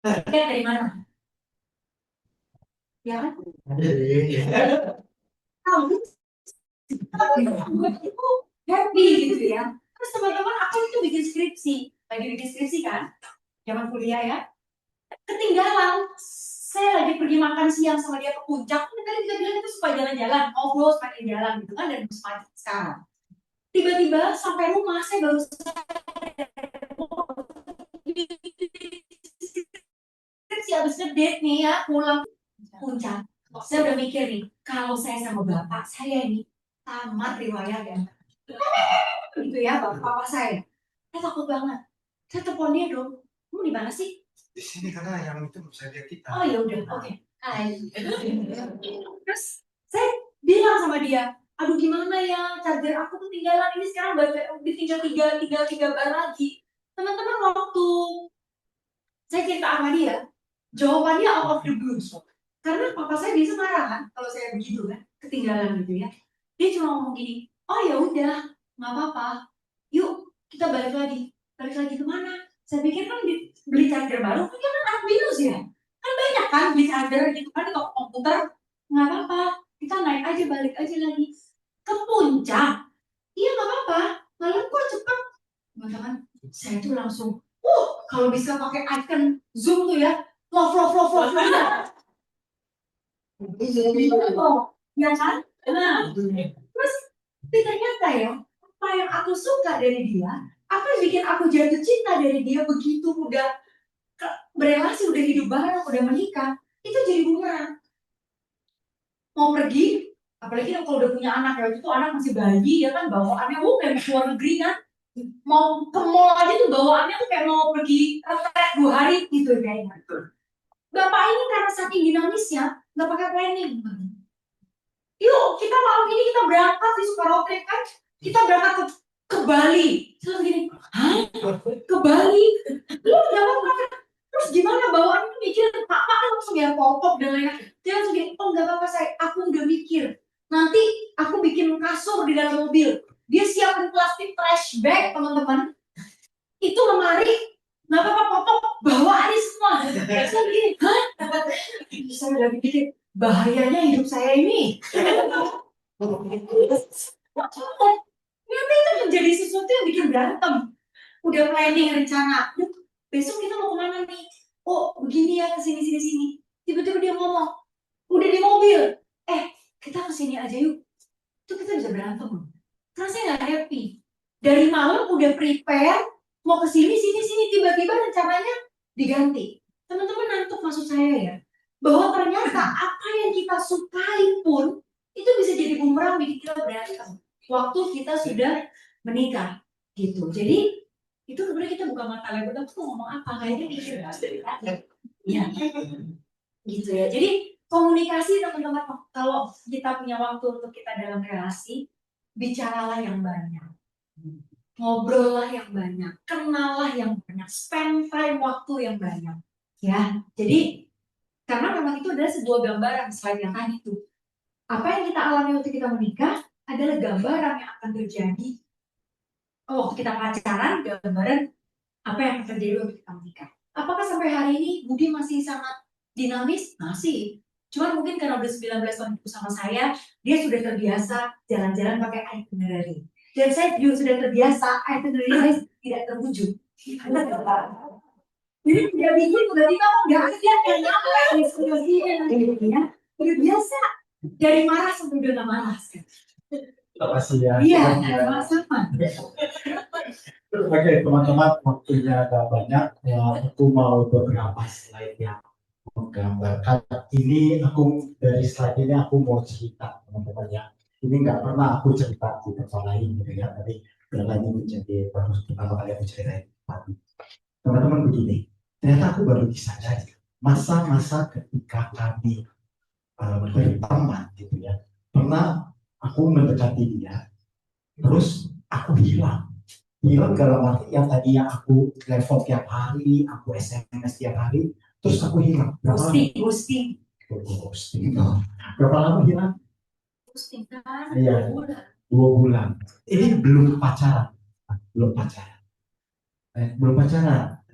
Dia dari mana? Ya kan? Jadi, Kamu itu happy gitu ya. Terus teman-teman aku itu bikin skripsi, lagi bikin skripsi kan, zaman kuliah ya. Ketinggalan, saya lagi pergi makan siang sama dia ke puncak. Kan tadi kita bilang itu suka jalan-jalan, ngobrol sepanjang jalan gitu kan, dan macet sekarang. Tiba-tiba sampai rumah saya baru skripsi habis ngedate nih ya, pulang puncak. Saya udah mikir nih, kalau saya sama bapak saya ini tamat riwayat ya. Gitu ya, bapak saya. Saya takut banget. Saya telepon dia dong. Kamu di mana sih? di sini karena yang itu bisa lihat kita. Oh ya udah, oke. Hai. Terus saya bilang sama dia, aduh gimana ya, charger aku ketinggalan ini sekarang baru ditinggal tiga bar lagi. Teman-teman waktu saya cerita sama dia, jawabannya out of the blue. Karena papa saya biasa marah kan, kalau saya begitu kan, ketinggalan gitu ya. Dia cuma ngomong gini, oh ya udah, nggak apa-apa. Yuk kita balik lagi kemana? Saya pikir kan beli charger baru, kan anak binus ya. Kan banyak kan beli charger gitu kan di toko komputer. Nggak apa-apa, kita naik aja balik aja lagi ke puncak. Iya nggak apa-apa. Lalu kok cepet? Teman-teman, saya tuh langsung, kalau bisa pakai icon zoom tuh ya, love. Ya kan? Nah, terus ternyata ya, apa yang aku suka dari dia, apa yang bikin aku jatuh cinta dari dia begitu udah berelasi, udah hidup bareng, udah menikah, itu jadi bumerang. Mau pergi, apalagi kalau udah punya anak ya, itu anak masih bayi ya kan, bawaannya kayak ke luar negeri kan, mau ke mall aja tuh bawaannya tuh kayak mau pergi retret 2 hari gitu kayaknya. Bapak ini karena saking dinamisnya, nggak pakai planning. Yuk, kita malam ini kita berangkat di Sukarote kan? Kita berangkat ke ke Bali. Terus gini, hah? Ke Bali? Lu udah apa? Terus gimana bawaan itu mikir, Papa kan langsung ya popok dan lain-lain. Dia langsung gini, oh nggak apa-apa saya, aku udah mikir. Nanti aku bikin kasur di dalam mobil. Dia siapin plastik trash bag, teman-teman. Itu lemari, nggak apa-apa popok, bawa aja semua. Saya gini, hah? Saya udah pikir, bahayanya hidup saya ini. Ternyata itu menjadi sesuatu yang bikin berantem. Udah planning rencana, besok kita mau kemana nih? Oh begini ya, kesini sini sini. Tiba-tiba dia ngomong, udah di mobil. Kita kesini aja yuk. Itu kita bisa berantem loh. Karena saya nggak happy. Dari malam udah prepare, mau kesini sini sini. Tiba-tiba rencananya diganti. Teman-teman nangkep maksud saya ya, bahwa ternyata apa yang kita sukai pun itu bisa jadi bumerang bikin kita berantem. Waktu kita sudah menikah, gitu. Jadi itu sebenarnya kita buka mata lebar, kita tuh ngomong apa kayaknya mikir ya, gitu ya. Jadi komunikasi teman-teman, kalau kita punya waktu untuk kita dalam relasi, bicaralah yang banyak, ngobrollah yang banyak, kenallah yang banyak, spend time waktu yang banyak, ya. Jadi karena memang itu adalah sebuah gambaran selain yang tadi itu. Apa yang kita alami waktu kita menikah adalah gambaran yang akan terjadi waktu kita pacaran, gambaran apa yang akan terjadi waktu kita menikah. Apakah sampai hari ini Budi masih sangat dinamis? Masih. Cuman mungkin karena udah 19 tahun bersama saya, dia sudah terbiasa jalan-jalan pakai itinerary. Dan saya juga sudah terbiasa itinerary saya tidak terwujud. Jadi tidak bikin tiba-tiba nggak ada kayaknya apa gitu ya. Udah biasa dari marah sampai udah nggak marah. Terima kasih ya. Iya, sama-sama. Oke teman-teman, waktunya agak banyak. Ya, aku mau beberapa slide yang menggambarkan. Ini aku dari slide ini aku mau cerita teman-teman ya. Ini nggak pernah aku cerita di tempat lain gitu ya. Tapi karena ini menjadi baru pertama kali aku ceritain. Teman-teman begini, ternyata aku baru disadari masa-masa ketika kami berteman gitu ya. Pernah aku mendekati dia, terus aku hilang dalam arti yang tadinya aku telepon tiap hari, aku SMS tiap hari, terus aku hilang. Ghosting. Berapa lama hilang? Ghosting kan? Iya, 2 bulan. Ini belum pacaran, belum pacaran.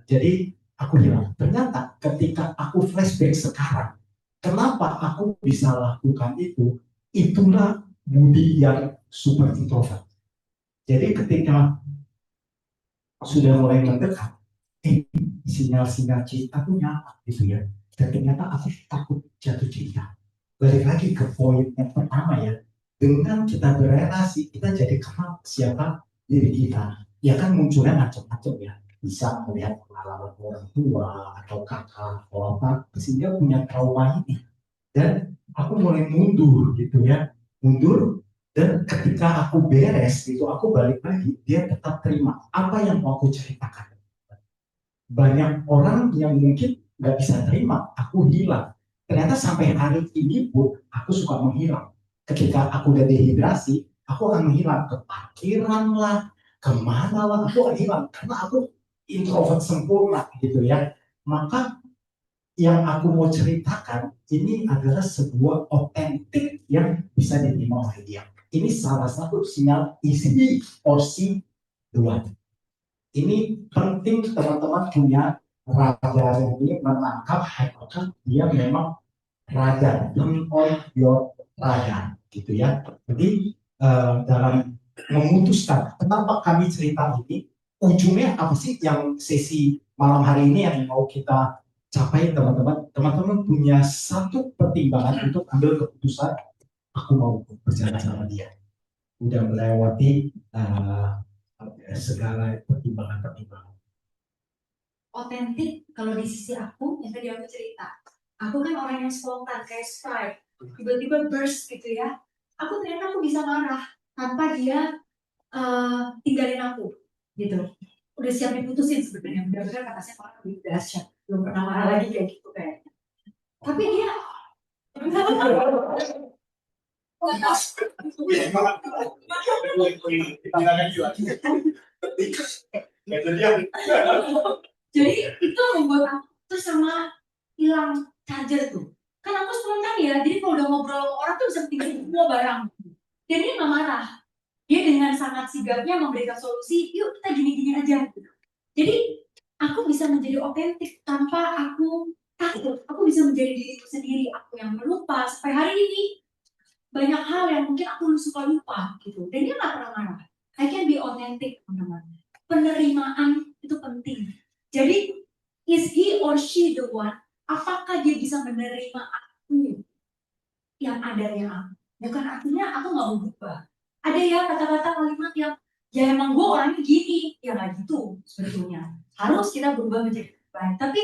Jadi aku hilang. Ternyata ketika aku flashback sekarang, kenapa aku bisa lakukan itu? Itulah Budi yang super introvert. Jadi ketika sudah mulai mendekat, sinyal-sinyal cinta tuh nyata gitu ya. Dan ternyata aku takut jatuh cinta. Balik lagi ke poin yang pertama ya, dengan kita berrelasi, kita jadi kenal siapa diri kita. Ya kan munculnya macam-macam ya. Bisa melihat pengalaman orang tua atau kakak atau apa, sehingga punya trauma ini. Dan aku mulai mundur gitu ya, mundur. Dan ketika aku beres gitu, aku balik lagi, dia tetap terima apa yang mau aku ceritakan. Banyak orang yang mungkin nggak bisa terima, aku hilang. Ternyata sampai hari ini pun aku suka menghilang. Ketika aku udah dehidrasi, aku akan menghilang ke parkiran lah, kemana lah, aku akan hilang. Karena aku introvert sempurna gitu ya. Maka yang aku mau ceritakan ini adalah sebuah otentik yang bisa diterima oleh dia. Ini salah satu sinyal isi porsi 2. Ini penting teman-teman punya radar ini menangkap apakah dia memang radar, turn on your radar gitu ya. Jadi dalam memutuskan kenapa kami cerita ini, ujungnya apa sih yang sesi malam hari ini yang mau kita capai teman-teman. Teman-teman punya satu pertimbangan untuk ambil keputusan, aku mau berjalan sama dia. Udah melewati segala pertimbangan-pertimbangan. Otentik kalau di sisi aku yang tadi aku cerita, aku kan orang yang spontan kayak Sprite, tiba-tiba burst gitu ya. Aku ternyata aku bisa marah tanpa dia tinggalin aku gitu. Udah siap diputusin sebenarnya, benar-benar kata saya orang lebih dahsyat, belum pernah marah lagi kayak gitu kayaknya. Tapi dia Jadi itu membuat aku terus sama hilang charger tuh. Kan aku spontan ya, jadi kalau udah ngobrol sama orang tuh bisa tinggalin semua barang. Dan dia nggak marah. Dia dengan sangat sigapnya memberikan solusi, yuk kita gini-gini aja. Jadi aku bisa menjadi otentik tanpa aku takut. Aku bisa menjadi diriku sendiri. Aku yang melupa sampai hari ini banyak hal yang mungkin aku suka lupa gitu. Dan dia nggak pernah marah. I can be authentic, teman-teman. Penerimaan itu penting. Jadi is he or she the one? Apakah dia bisa menerima aku yang adanya aku? Bukan artinya aku nggak mau berubah. Ada ya kata-kata kalimat yang ya emang gue orangnya gini, ya nggak gitu sebetulnya. Harus kita berubah menjadi baik. Tapi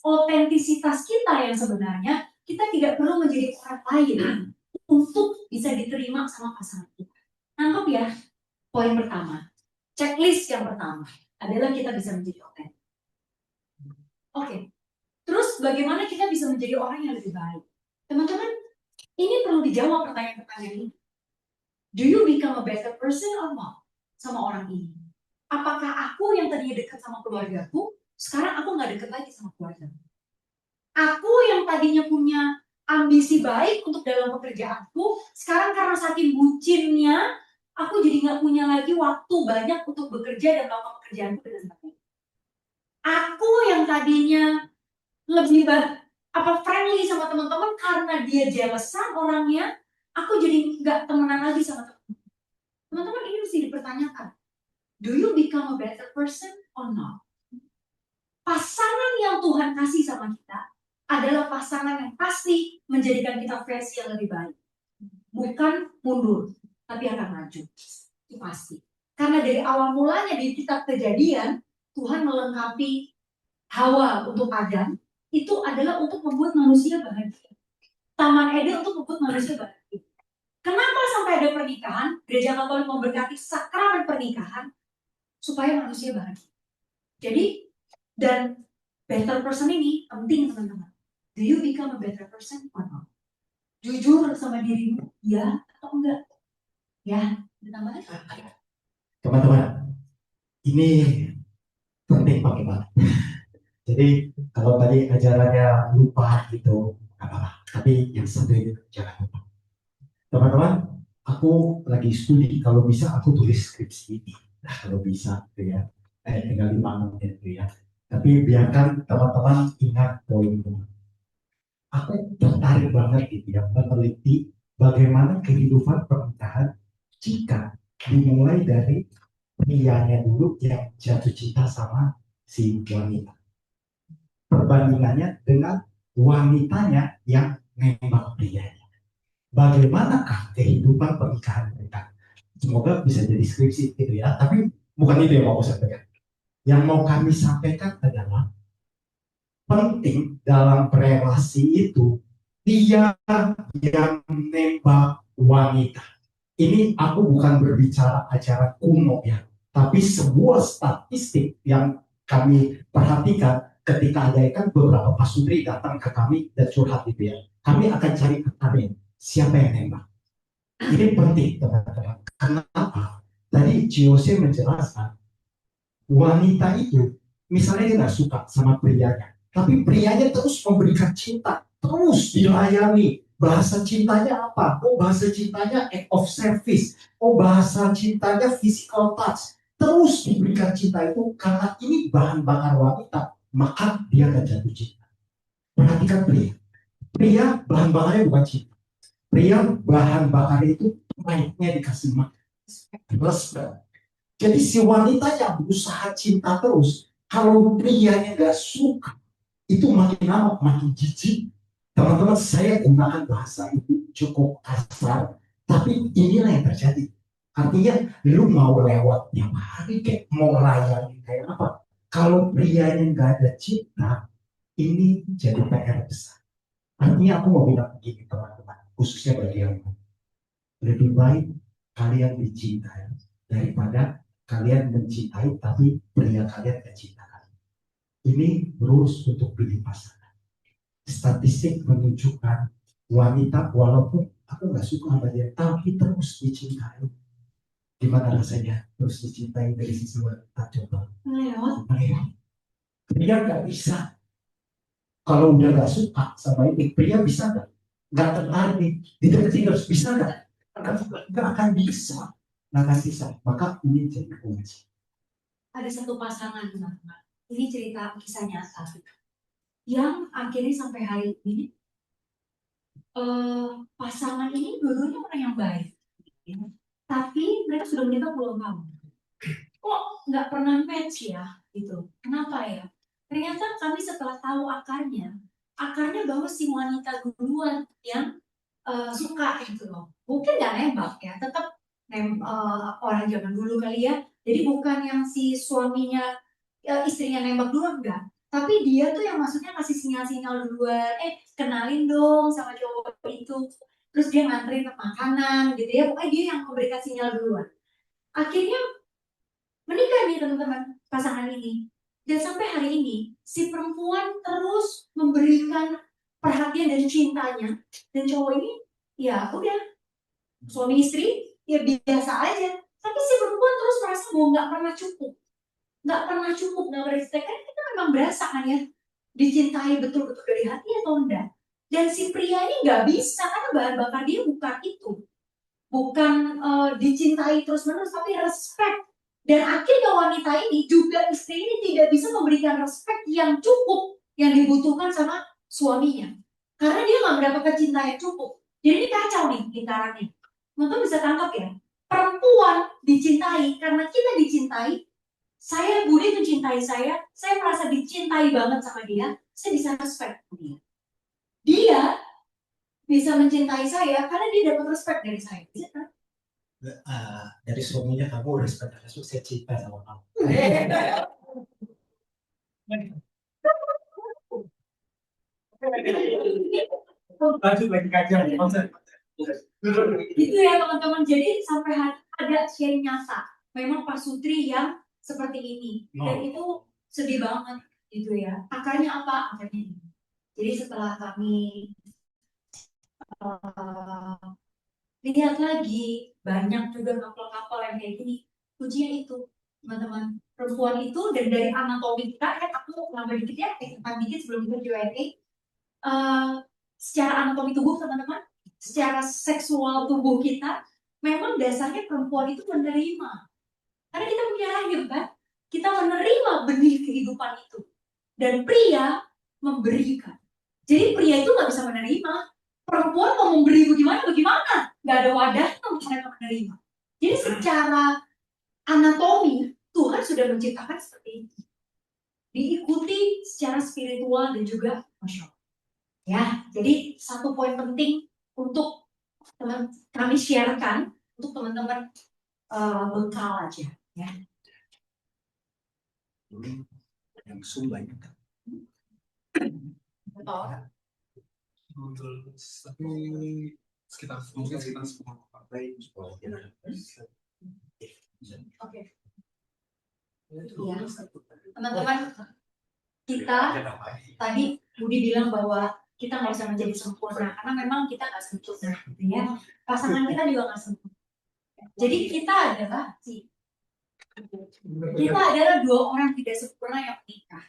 otentisitas kita yang sebenarnya kita tidak perlu menjadi orang lain untuk bisa diterima sama pasangan kita. Nangkep ya? Poin pertama, checklist yang pertama adalah kita bisa menjadi otentik. Oke. Terus bagaimana kita bisa menjadi orang yang lebih baik? Teman-teman, ini perlu dijawab pertanyaan-pertanyaan ini. Do you become a better person or not? Sama orang ini. Apakah aku yang tadinya dekat sama keluargaku, sekarang aku nggak dekat lagi sama keluarga? Aku yang tadinya punya ambisi baik untuk dalam pekerjaanku, sekarang karena saking bucinnya, aku jadi nggak punya lagi waktu banyak untuk bekerja dan melakukan pekerjaanku dengan baik. Aku yang tadinya lebih friendly sama teman-teman karena dia jealousan orangnya, aku jadi nggak temenan lagi sama teman-teman. Teman-teman ini mesti dipertanyakan. Do you become a better person or not? Pasangan yang Tuhan kasih sama kita adalah pasangan yang pasti menjadikan kita versi yang lebih baik. Bukan mundur, tapi akan maju. Itu pasti. Karena dari awal mulanya di kitab Kejadian, Tuhan melengkapi Hawa untuk Adam, itu adalah untuk membuat manusia bahagia. Taman Eden untuk membuat manusia bahagia. Kenapa sampai ada pernikahan? Gereja Katolik memberkati sakramen pernikahan supaya manusia bahagia. Jadi, dan better person ini penting teman-teman. Do you become a better person or not? Jujur sama dirimu, ya atau enggak? Ya, ditambah lagi. Teman-teman, ini penting bagaimana. Jadi kalau tadi ajarannya lupa gitu, nggak apa-apa. Tapi yang satu itu jangan lupa. Teman-teman, aku lagi studi. Kalau bisa aku tulis skripsi ini. Nah, kalau bisa, gitu ya. Tinggal 5 menit gitu ya. Tapi biarkan teman-teman ingat poin-poin. Aku tertarik banget gitu ya, meneliti bagaimana kehidupan pernikahan jika dimulai dari prianya dulu yang jatuh cinta sama si wanita. Perbandingannya dengan wanitanya yang nembak prianya. Bagaimanakah kehidupan pernikahan mereka? Semoga bisa jadi skripsi gitu ya. Tapi bukan itu yang mau saya sampaikan. Yang mau kami sampaikan adalah penting dalam relasi itu dia yang menembak wanita. Ini aku bukan berbicara acara kuno ya, tapi sebuah statistik yang kami perhatikan ketika ada kan beberapa pasutri datang ke kami dan curhat gitu ya. Kami akan cari aktornya, siapa yang nembak. Ini penting teman-teman. Kenapa? Tadi Ciose menjelaskan wanita itu misalnya dia nggak suka sama prianya, tapi prianya terus memberikan cinta, terus dilayani. Bahasa cintanya apa? Oh, bahasa cintanya act of service. Oh, bahasa cintanya physical touch. Terus diberikan cinta itu karena ini bahan bakar wanita, maka dia akan jatuh cinta. Perhatikan pria. Pria bahan bakarnya bukan cinta. Pria bahan bakarnya itu naiknya dikasih makan. Jadi si wanita yang berusaha cinta terus, kalau prianya gak suka, itu makin lama makin jijik. Teman-teman, saya gunakan bahasa itu cukup kasar, tapi inilah yang terjadi. Artinya, lu mau lewat tiap hari kayak mau layani kayak apa? Kalau prianya nggak ada cinta, ini jadi PR besar. Artinya aku mau bilang begini teman-teman, khususnya bagi yang lebih baik kalian dicintai daripada kalian mencintai tapi pria kalian gak cinta kalian. Ini rules untuk pilih pasangan. Statistik menunjukkan wanita, walaupun aku aku nggak suka sama dia, tapi terus dicintai. Gimana rasanya terus dicintai dari sisi wanita? Coba. Lewat. Pria nggak bisa. Kalau udah nggak suka sama ini, pria bisa nggak tertarik, dideketin terus bisa nggak? Nggak akan bisa, nggak akan bisa. Maka ini jadi kunci. Ada satu pasangan teman-teman. Ini cerita kisah nyata yang akhirnya sampai hari ini pasangan ini dulunya orang yang baik, ya. Tapi mereka sudah menikah puluhan tahun. Kok nggak pernah match ya? Gitu. Kenapa ya? Ternyata kami setelah tahu akarnya bahwa si wanita duluan yang suka gitu loh. Mungkin nggak nembak ya, tetap orang zaman dulu kali ya. Jadi bukan yang si suaminya istrinya nembak duluan enggak. Tapi dia tuh yang maksudnya kasih sinyal-sinyal duluan, kenalin dong sama cowok itu. Terus dia nganterin makanan gitu ya, pokoknya dia yang memberikan sinyal duluan. Akhirnya menikah nih teman-teman pasangan ini. Dan sampai hari ini si perempuan terus memberikan perhatian dan cintanya, dan cowok ini ya udah suami istri ya biasa aja. Tapi si perempuan terus merasa bahwa nggak pernah cukup, nggak pernah kan kita memang berasa kan ya dicintai betul-betul dari hati atau enggak. Dan si pria ini nggak bisa karena bahan bakar dia bukan itu, bukan dicintai terus-menerus, tapi respect. Dan akhirnya wanita ini juga istri ini tidak bisa memberikan respect yang cukup yang dibutuhkan sama suaminya, karena dia nggak mendapatkan cinta yang cukup. Jadi ini kacau nih lingkarannya. Teman-teman bisa tangkap ya, perempuan dicintai karena kita dicintai. Saya Budi mencintai saya merasa dicintai banget sama dia, saya bisa respect dia. Dia bisa mencintai saya karena dia dapat respect dari saya. Bisa kan? Dari suaminya kamu respect, saya cinta sama kamu. Lanjut lagi kajian konsep. Itu ya teman-teman. Jadi sampai ada sharing nyata. Memang Pak Sutri yang seperti ini. Dan itu sedih banget gitu ya. Akarnya apa? Akarnya ini. Jadi setelah kami lihat lagi, banyak juga kapal-kapal yang kayak gini. Kuncinya itu, teman-teman. Perempuan itu, dan dari anatomi kita, aku nambah dikit ya, dikit sebelum kita Q&A. Secara anatomi tubuh, teman-teman, secara seksual tubuh kita, memang dasarnya perempuan itu menerima. Karena kita punya rahim, kan? Kita menerima benih kehidupan itu. Dan pria memberikan. Jadi pria itu nggak bisa menerima. Perempuan mau memberi bagaimana? Nggak ada wadah untuk mereka menerima. Jadi secara anatomi, Tuhan sudah menciptakan seperti itu. Diikuti secara spiritual dan juga emosional. Ya, jadi satu poin penting untuk kami sharekan untuk teman-teman bekal aja. Ya. Yang sumber banyak. Betul. Tapi mungkin sekitar 10 partai. Oke. Ya, teman-teman, kita tadi Budi bilang bahwa kita nggak bisa menjadi sempurna karena memang kita nggak sempurna, gitu ya. Pasangan kita juga nggak sempurna. Jadi kita adalah dua orang tidak sempurna yang menikah.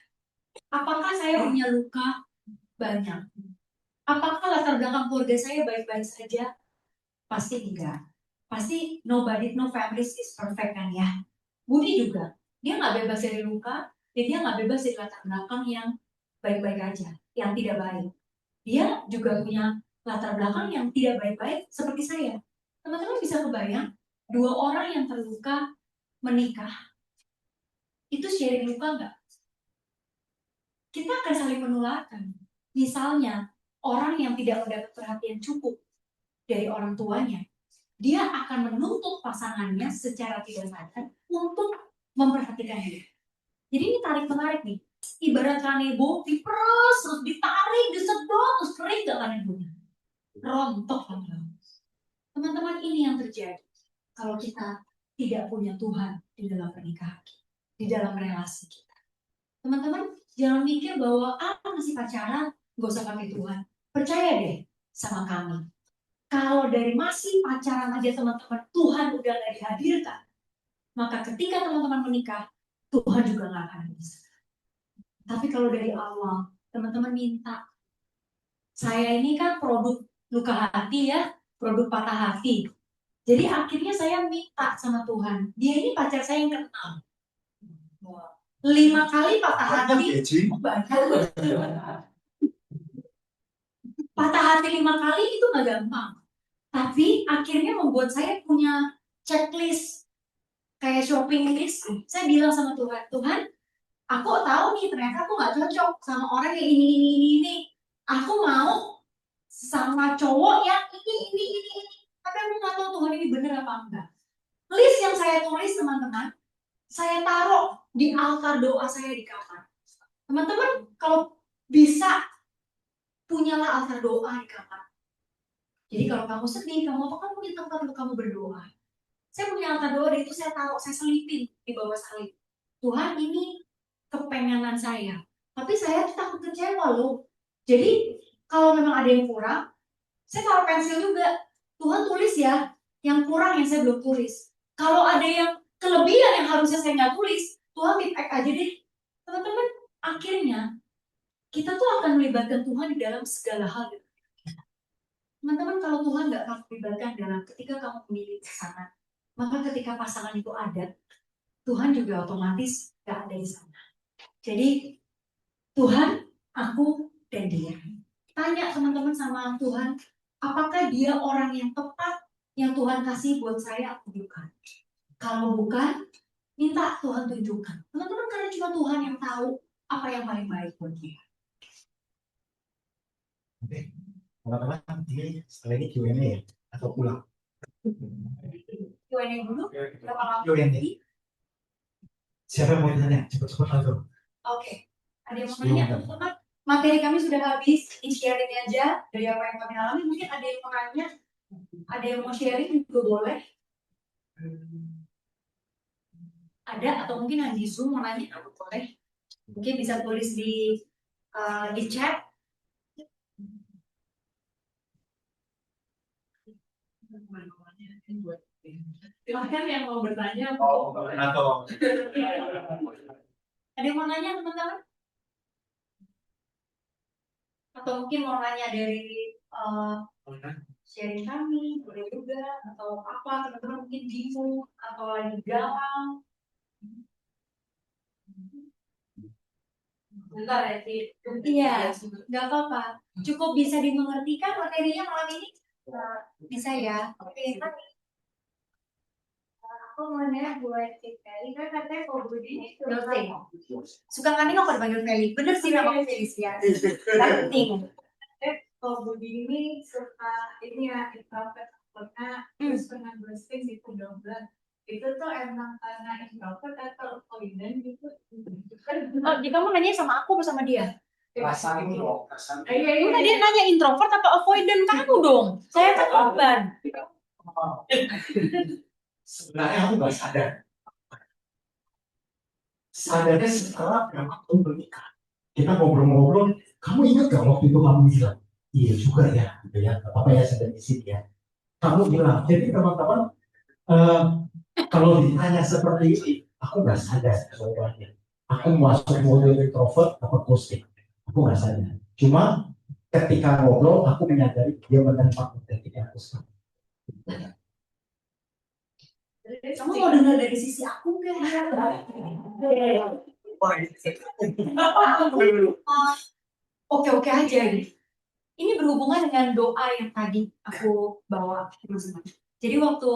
Apakah saya punya luka? Banyak. Apakah latar belakang keluarga saya baik-baik saja? Pasti tidak. Pasti no family is perfect kan ya. Budi juga, dia nggak bebas dari luka, dan dia nggak bebas dari latar belakang yang baik-baik aja, yang tidak baik. Dia juga punya latar belakang yang tidak baik-baik seperti saya. Teman-teman bisa kebayang, dua orang yang terluka menikah, itu sharing luka nggak? Kita akan saling menularkan. Misalnya, orang yang tidak mendapat perhatian cukup dari orang tuanya, dia akan menuntut pasangannya secara tidak sadar untuk memperhatikan dia. Jadi ini tarik-menarik nih. Ibarat kanebo, diperes, terus ditarik, disedot, terus kering gak kanebonya. Rontok kan. Teman-teman, ini yang terjadi kalau kita tidak punya Tuhan di dalam pernikahan, di dalam relasi kita. Teman-teman, jangan mikir bahwa masih pacaran, gak usah pakai Tuhan. Percaya deh sama kami. Kalau dari masih pacaran aja teman-teman, Tuhan udah gak dihadirkan, maka ketika teman-teman menikah, Tuhan juga gak akan bisa. Tapi kalau dari awal, teman-teman minta, saya ini kan produk luka hati ya, produk patah hati. Jadi akhirnya saya minta sama Tuhan, dia ini pacar saya yang ke-6. 5 kali patah hati, patah hati 5 kali itu gak gampang. Tapi akhirnya membuat saya punya checklist kayak shopping list. Saya bilang sama Tuhan, Tuhan, aku tahu nih ternyata aku nggak cocok sama orang yang ini. Aku mau sama cowok yang ini. Tapi aku nggak tahu Tuhan ini bener apa enggak. List yang saya tulis teman-teman, saya taruh di altar doa saya di kamar. Teman-teman kalau bisa punyalah altar doa di kamar. Jadi kalau kamu sedih, kamu tuh kan punya tempat untuk kamu berdoa. Saya punya altar doa, itu saya taruh, saya selipin di bawah salib. Tuhan, ini kepengenan saya. Tapi saya tuh takut kecewa loh. Jadi kalau memang ada yang kurang, saya taruh pensil juga. Tuhan tulis ya, yang kurang yang saya belum tulis. Kalau ada yang kelebihan yang harusnya saya nggak tulis, Tuhan feedback aja deh. Teman-teman, akhirnya kita tuh akan melibatkan Tuhan di dalam segala hal. Teman-teman, kalau Tuhan nggak kamu libatkan dalam ketika kamu memilih pasangan, maka ketika pasangan itu ada, Tuhan juga otomatis nggak ada di sana. Jadi Tuhan, aku, dan dia. Tanya teman-teman sama Tuhan, apakah dia orang yang tepat yang Tuhan kasih buat saya atau bukan? Kalau bukan, minta Tuhan tunjukkan. Teman-teman, karena cuma Tuhan yang tahu apa yang paling baik buat dia. Oke. Teman-teman, ini setelah ini Q&A ya? Atau pulang? Q&A dulu, berapa lama? Q&A. Siapa yang mau tanya? Cepat-cepat aja. Oke. Ada yang mau nanya, teman-teman? Materi kami sudah habis, sharing aja dari apa yang kami alami. Mungkin ada yang mau nanya, ada yang mau sharing juga boleh. Ada atau mungkin yang di Zoom mau nanya, boleh. Mungkin bisa tulis di chat. Silahkan yang mau bertanya. Ada yang mau nanya teman-teman? Atau mungkin mau nanya dari sharing kami, boleh juga. Atau apa, teman-teman mungkin bingung atau lagi galau. Bentar ya, Ci. Iya, nggak apa-apa. Cukup bisa dimengertikan materinya malam ini? Bisa ya. Oke, Aku mau nanya buat Cik Feli, kan katanya kalau begini suka kan nggak dipanggil Feli? Bener sih nama aku Felicia. Penting. kalau begini suka ini ya introvert karena terus pernah ghosting itu double. Itu tuh emang karena introvert atau avoidant gitu? Oh, jadi kamu nanya sama aku atau sama dia? Rasa ini dong. Enggak, dia nanya introvert atau avoidant kamu dong. Saya kan korban. Sebenarnya aku nggak sadar. Sadarnya setelah memang aku menikah. Kita ngobrol-ngobrol, kamu ingat gak waktu itu kamu bilang, iya juga ya, gitu ya, apa ya sedang di sini ya. Kamu bilang, jadi teman-teman, kalau ditanya seperti ini, aku nggak sadar sebenarnya. Aku masuk model introvert apa ghosting, aku nggak sadar. Cuma ketika ngobrol, aku menyadari dia menerima konten ini aku sekarang. Kamu mau dengar dari sisi aku nggak? Oke aja gitu. Ini berhubungan dengan doa yang tadi aku bawa teman-teman. Jadi waktu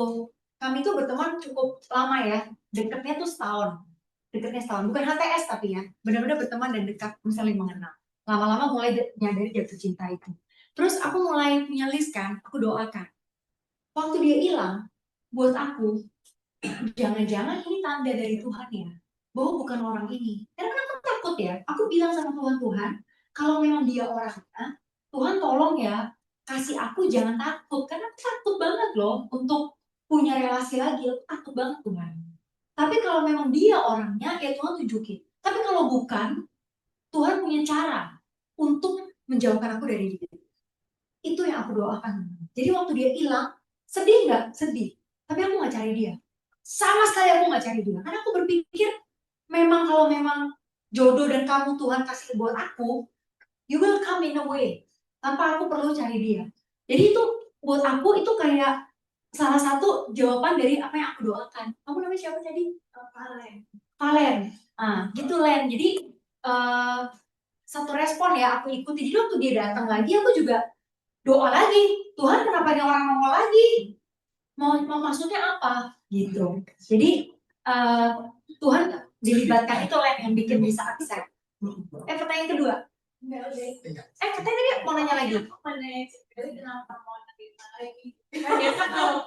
kami tuh berteman cukup lama ya, deketnya tuh setahun. Bukan HTS tapi ya, benar-benar berteman dan dekat, saling mengenal. Lama-lama mulai nyadari jatuh cinta itu. Terus aku mulai punya list kan, aku doakan. Waktu dia hilang, buat aku, jangan-jangan ini tanda dari Tuhan ya, bahwa bukan orang ini. Karena aku takut ya, aku bilang sama Tuhan, kalau memang dia orangnya, Tuhan tolong ya, kasih aku jangan takut. Karena aku takut banget loh untuk punya relasi lagi, aku takut banget Tuhan. Tapi kalau memang dia orangnya, ya Tuhan tunjukin. Tapi kalau bukan, Tuhan punya cara untuk menjauhkan aku dari dia. Itu yang aku doakan. Jadi waktu dia hilang, sedih nggak? Sedih. Tapi aku nggak cari dia. Sama sekali aku nggak cari dia. Karena aku berpikir, memang kalau memang jodoh dan kamu Tuhan kasih buat aku, you will come in a way. Tanpa aku perlu cari dia. Jadi itu buat aku itu kayak salah satu jawaban dari apa yang aku doakan. Kamu namanya siapa tadi? Valen. Ah, gitu Len. Jadi satu respon ya aku ikuti. Jadi waktu dia datang lagi, aku juga doa lagi. Tuhan kenapa ini orang nongol lagi? Mau maksudnya apa? Gitu. Jadi Tuhan dilibatkan itu Len yang bikin bisa accept. Pertanyaan kedua. Katanya tadi mau nanya lagi. Kenapa mau nerima lagi? Biasa kalau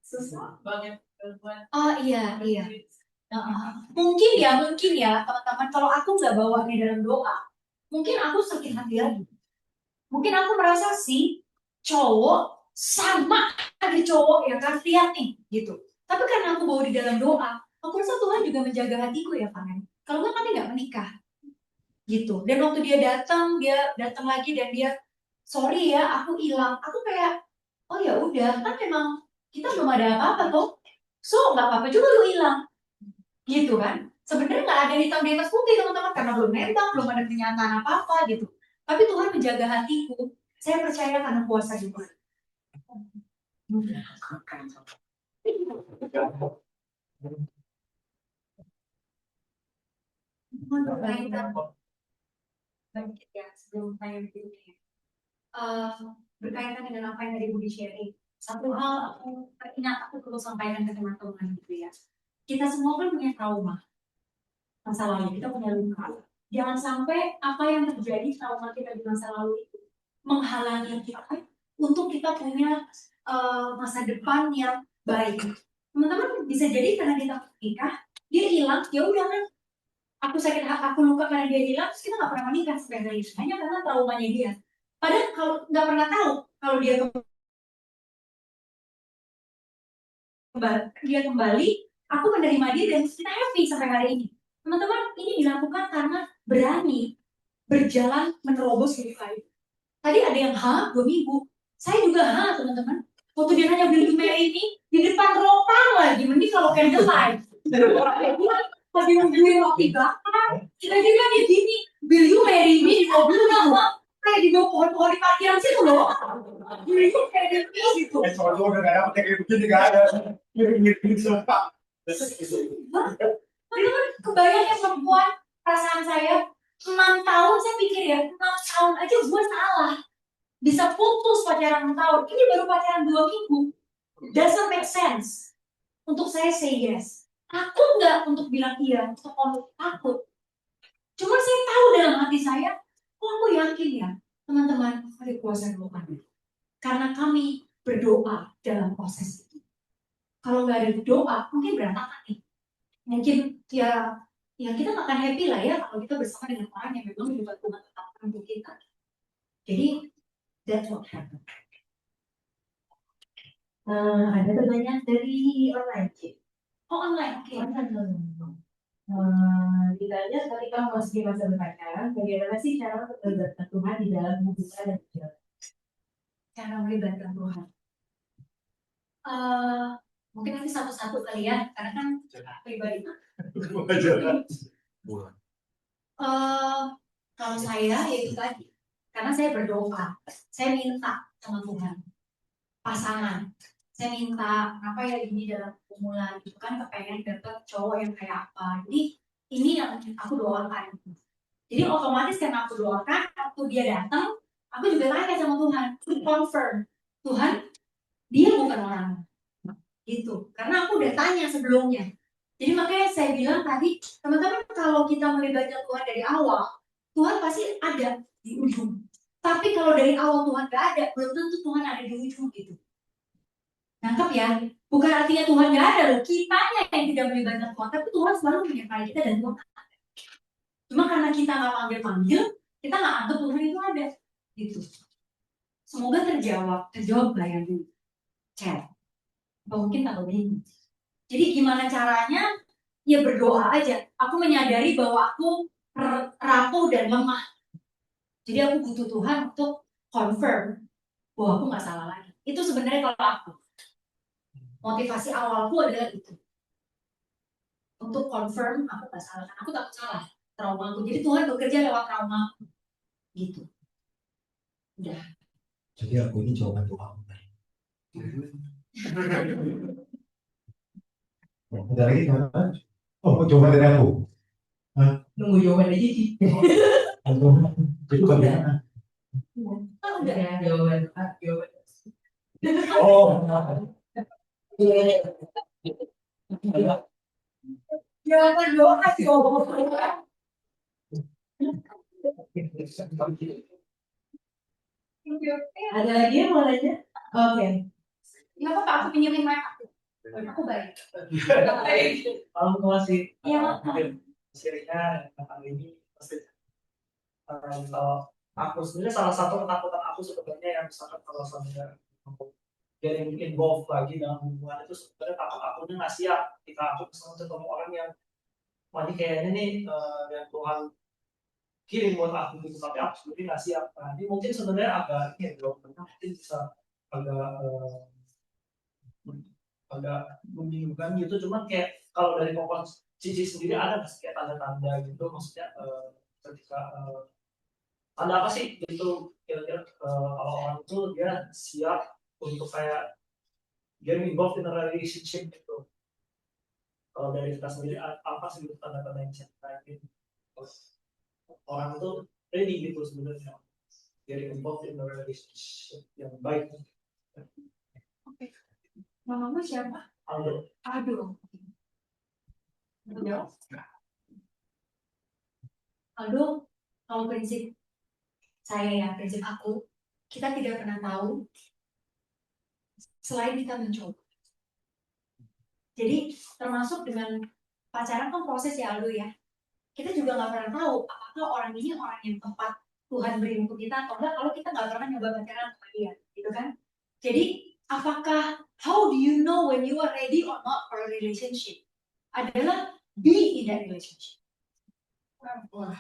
susah banget buat. Oh iya. Mungkin ya teman-teman, kalau aku nggak bawa di dalam doa, mungkin aku sakit hati lagi. Mungkin aku merasa si cowok sama ada cowok ya kan, lihat nih gitu. Tapi karena aku bawa di dalam doa, aku rasa Tuhan juga menjaga hatiku ya Pak. Kalau nggak kami nggak menikah gitu. Dan waktu dia datang lagi dan dia sorry ya aku hilang. Aku kayak oh ya udah, kan memang kita belum ada apa-apa tuh. So nggak apa-apa juga lu hilang. Gitu kan. Sebenarnya nggak ada hitam di atas putih teman-teman, karena belum nembak, belum ada kenyataan apa-apa gitu. Tapi Tuhan menjaga hatiku. Saya percaya karena kuasa juga. Sebelum tanya berikutnya. Berkaitan dengan apa yang tadi Budi sharing. Satu hal aku teringat, aku perlu sampaikan ke teman-teman gitu ya. Kita semua kan punya trauma masa lalu, kita punya luka. Jangan sampai apa yang terjadi trauma kita di masa lalu itu menghalangi kita untuk kita punya masa depan yang baik. Teman-teman bisa jadi karena kita menikah, dia hilang, ya udah kan. Aku sakit hati, aku luka karena dia hilang, terus kita nggak pernah menikah sebenarnya, hanya karena traumanya dia. Padahal kalau nggak pernah tahu kalau dia kembali, aku menerima dia dan kita happy sampai hari ini. Teman-teman, ini dilakukan karena berani berjalan menerobos hidup lain. Tadi ada yang 2 minggu. Saya juga teman-teman. Waktu dia nanya Will you marry me, di depan ropang lagi. Mending kalau candlelight. Lagi nungguin roti bakar. Kita juga kayak gini. Will you marry me? Di mobil nama. Kayak di bawah pohon-pohon di parkiran situ loh. Will you marry me? Gitu. Soalnya udah gak dapet kayak begini, gak ada. Mirip-mirip sumpah. Teman-teman, kebayang ya perempuan, perasaan saya 6 tahun saya pikir ya, 6 tahun aja gue salah. Bisa putus pacaran 6 tahun, ini baru pacaran 2 minggu. Doesn't make sense. Untuk saya say yes. Takut nggak untuk bilang iya, untuk takut. Cuma saya tahu dalam hati saya, aku yakin ya, teman-teman, ada kuasa Tuhan. Karena kami berdoa dalam proses itu. Kalau nggak ada doa, mungkin berantakan nih. Mungkin ya kita nggak akan happy lah ya kalau kita bersama dengan orang yang memang juga Tuhan tetapkan untuk kita. Jadi that's what happened. Ada pertanyaan dari online. Online, oke. Ditanya ketika memasuki masa berpacaran, bagaimana sih cara melibatkan Tuhan di dalam hubungan dan perjalanan? Cara melibatkan Tuhan. Mungkin nanti satu-satu kali ya, karena kan pribadi. Kalau saya ya itu tadi, karena saya berdoa, saya minta sama Tuhan pasangan, saya minta apa ya ini dalam pergumulan itu kan kepengen dapet cowok yang kayak apa. Jadi ini yang aku doakan. Jadi otomatis karena aku doakan, waktu dia datang, aku juga tanya sama Tuhan, confirm Tuhan dia bukan orang gitu, karena aku udah tanya sebelumnya. Jadi makanya saya bilang tadi, teman-teman kalau kita melibatkan Tuhan dari awal, Tuhan pasti ada di ujung. Tapi kalau dari awal Tuhan gak ada, belum tentu Tuhan ada di ujung gitu. Nangkep ya? Bukan artinya Tuhan gak ada loh, kitanya yang tidak melibatkan Tuhan, tapi Tuhan selalu menyertai kita dan Tuhan ada. Cuma karena kita gak panggil-panggil, kita gak anggap Tuhan itu ada gitu. Semoga terjawab lah yang di chat. Atau mungkin tak begini. Jadi gimana caranya? Ya berdoa aja. Aku menyadari bahwa aku rapuh dan lemah. Jadi aku butuh Tuhan untuk confirm wah aku nggak salah lagi. Itu sebenarnya kalau aku, motivasi awalku adalah itu. Untuk confirm aku nggak salah, aku takut salah trauma aku. Jadi Tuhan bekerja lewat trauma aku. Gitu. Udah. Jadi aku ini jawaban Tuhan. Ada lagi kan? Oh, jawaban dari aku. Nunggu jawaban aja sih. Itu bagaimana? Kan udah ya Jawaban. Oh, jawaban doa dong. Ada lagi yang mau nanya? Oke. Nggak apa-apa, aku pinjemin mic aku. Aku baik. Kalau masih Iya. sharingnya tentang ini pasti kalau aku sebenarnya salah satu ketakutan aku sebenarnya yang misalkan kalau saya getting involved lagi dalam hubungan itu sebenarnya takut akunya nggak siap ketika aku misalnya ketemu orang yang wah ini kayaknya nih yang Tuhan kirim buat aku gitu tapi aku sendiri nggak siap. Nah ini mungkin sebenarnya agak ini dong mungkin bisa agak agak membingungkan gitu cuman kayak kalau dari kokon Cici sendiri ada nggak sih kayak tanda-tanda gitu maksudnya ketika tanda apa sih gitu kira-kira kalau orang itu dia siap untuk kayak getting involved in a relationship gitu kalau dari kita sendiri apa sih gitu tanda-tanda yang bisa kita gitu orang itu ready gitu sebenarnya getting involved in a relationship yang baik. Oke. Mamamu siapa? Aldo. Aduh. Aduh. Aduh, kalau prinsip saya ya, prinsip aku, kita tidak pernah tahu selain kita mencoba. Jadi termasuk dengan pacaran kan proses ya Aldo ya. Kita juga nggak pernah tahu apakah orang ini orang yang tepat Tuhan beri untuk kita atau enggak kalau kita nggak pernah nyoba pacaran sama dia, gitu kan? Jadi apakah how do you know when you are ready or not for a relationship? Adalah be in that relationship. Wah.